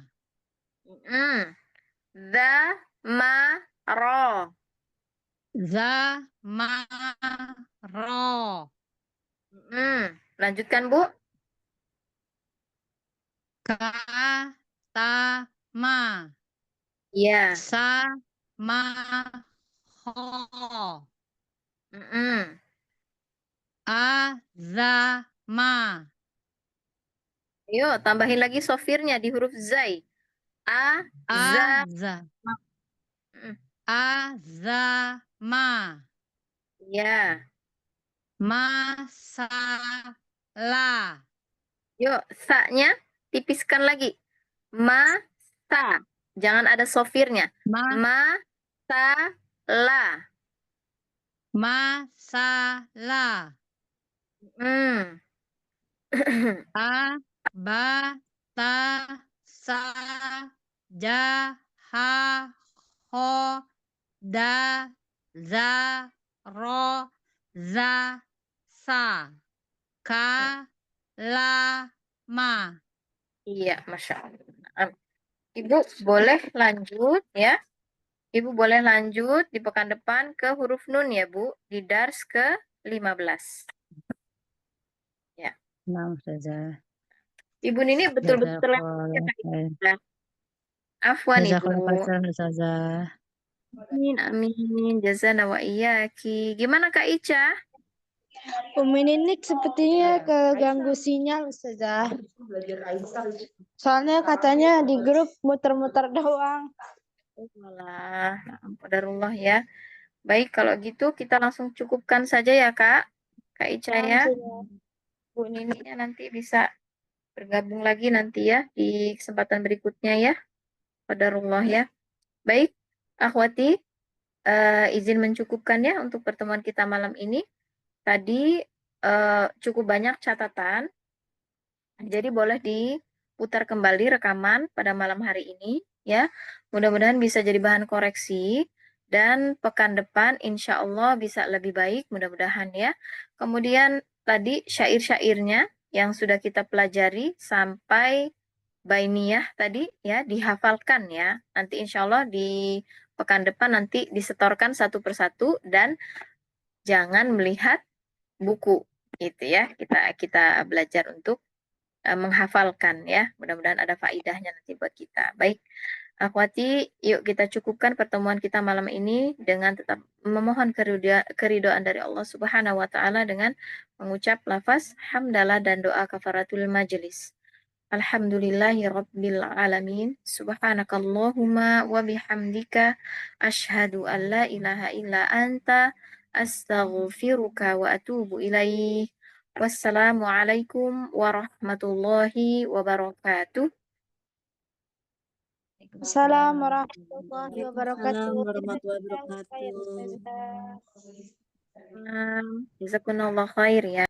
Da, ma, ro. Za, ma, ro. Lanjutkan, Bu. Ka, ta, ma. Iya. Sa, ma, ho. A, za, ma. Ayo, tambahin lagi sofirnya di huruf zai. A, za, A, za. A, za, ma. ya. Ma, sa, la. Yuk, sa-nya tipiskan lagi. Ma, sa. Jangan ada sofirnya. Ma, Ma, sa, la. ma, sa, la. A, ba, ta, sa, ja, ha, ho, da, za, ro, za, sa, ka, la, ma. Iya, Masya Allah. Ibu boleh lanjut ya. Ibu boleh lanjut di pekan depan ke huruf nun ya, Bu, di dars ke-15. Ya. Nah, Ustazah. Ibu Nini betul-betul Jazakallah khair. ya. Afwan Ibu. Jazakallah khair, Ustazah. Amin, amin. Jazana wa iyaki. Gimana Kak Ica? Umi Ninik sepertinya keganggu sinyal, Ustazah. Soalnya katanya di grup muter-muter doang. Walah, qadarullah ya. Baik, kalau gitu kita langsung cukupkan saja ya Kak. Kak Ica ya. Bu Nininya nanti bisa bergabung lagi nanti ya di kesempatan berikutnya ya. Qadarullah ya. Baik, akhwati, izin mencukupkan ya untuk pertemuan kita malam ini. Tadi cukup banyak catatan, jadi boleh diputar kembali rekaman pada malam hari ini ya. Mudah-mudahan bisa jadi bahan koreksi dan pekan depan insya Allah bisa lebih baik mudah-mudahan ya. Kemudian tadi syair-syairnya yang sudah kita pelajari sampai bainiyah tadi ya dihafalkan ya. Nanti insya Allah di pekan depan nanti disetorkan satu persatu dan jangan melihat buku gitu ya. Kita belajar untuk menghafalkan ya. Mudah-mudahan ada faidahnya nanti buat kita. Baik, akhwati, yuk kita cukupkan pertemuan kita malam ini dengan tetap memohon keridoan dari Allah Subhanahu wa taala dengan mengucap lafaz hamdalah dan doa kafaratul majelis. Alhamdulillahi rabbil alamin. Subhanakallahumma wa bihamdika asyhadu an la ilaha illa anta astaghfiruka wa atubu ilaih. Wassalamualaikum warahmatullahi wabarakatuh. Assalamualaikum warahmatullahi wabarakatuh. Waalaikumsalam warahmatullahi wabarakatuh. Ustazah. Jazakumullah khair ya.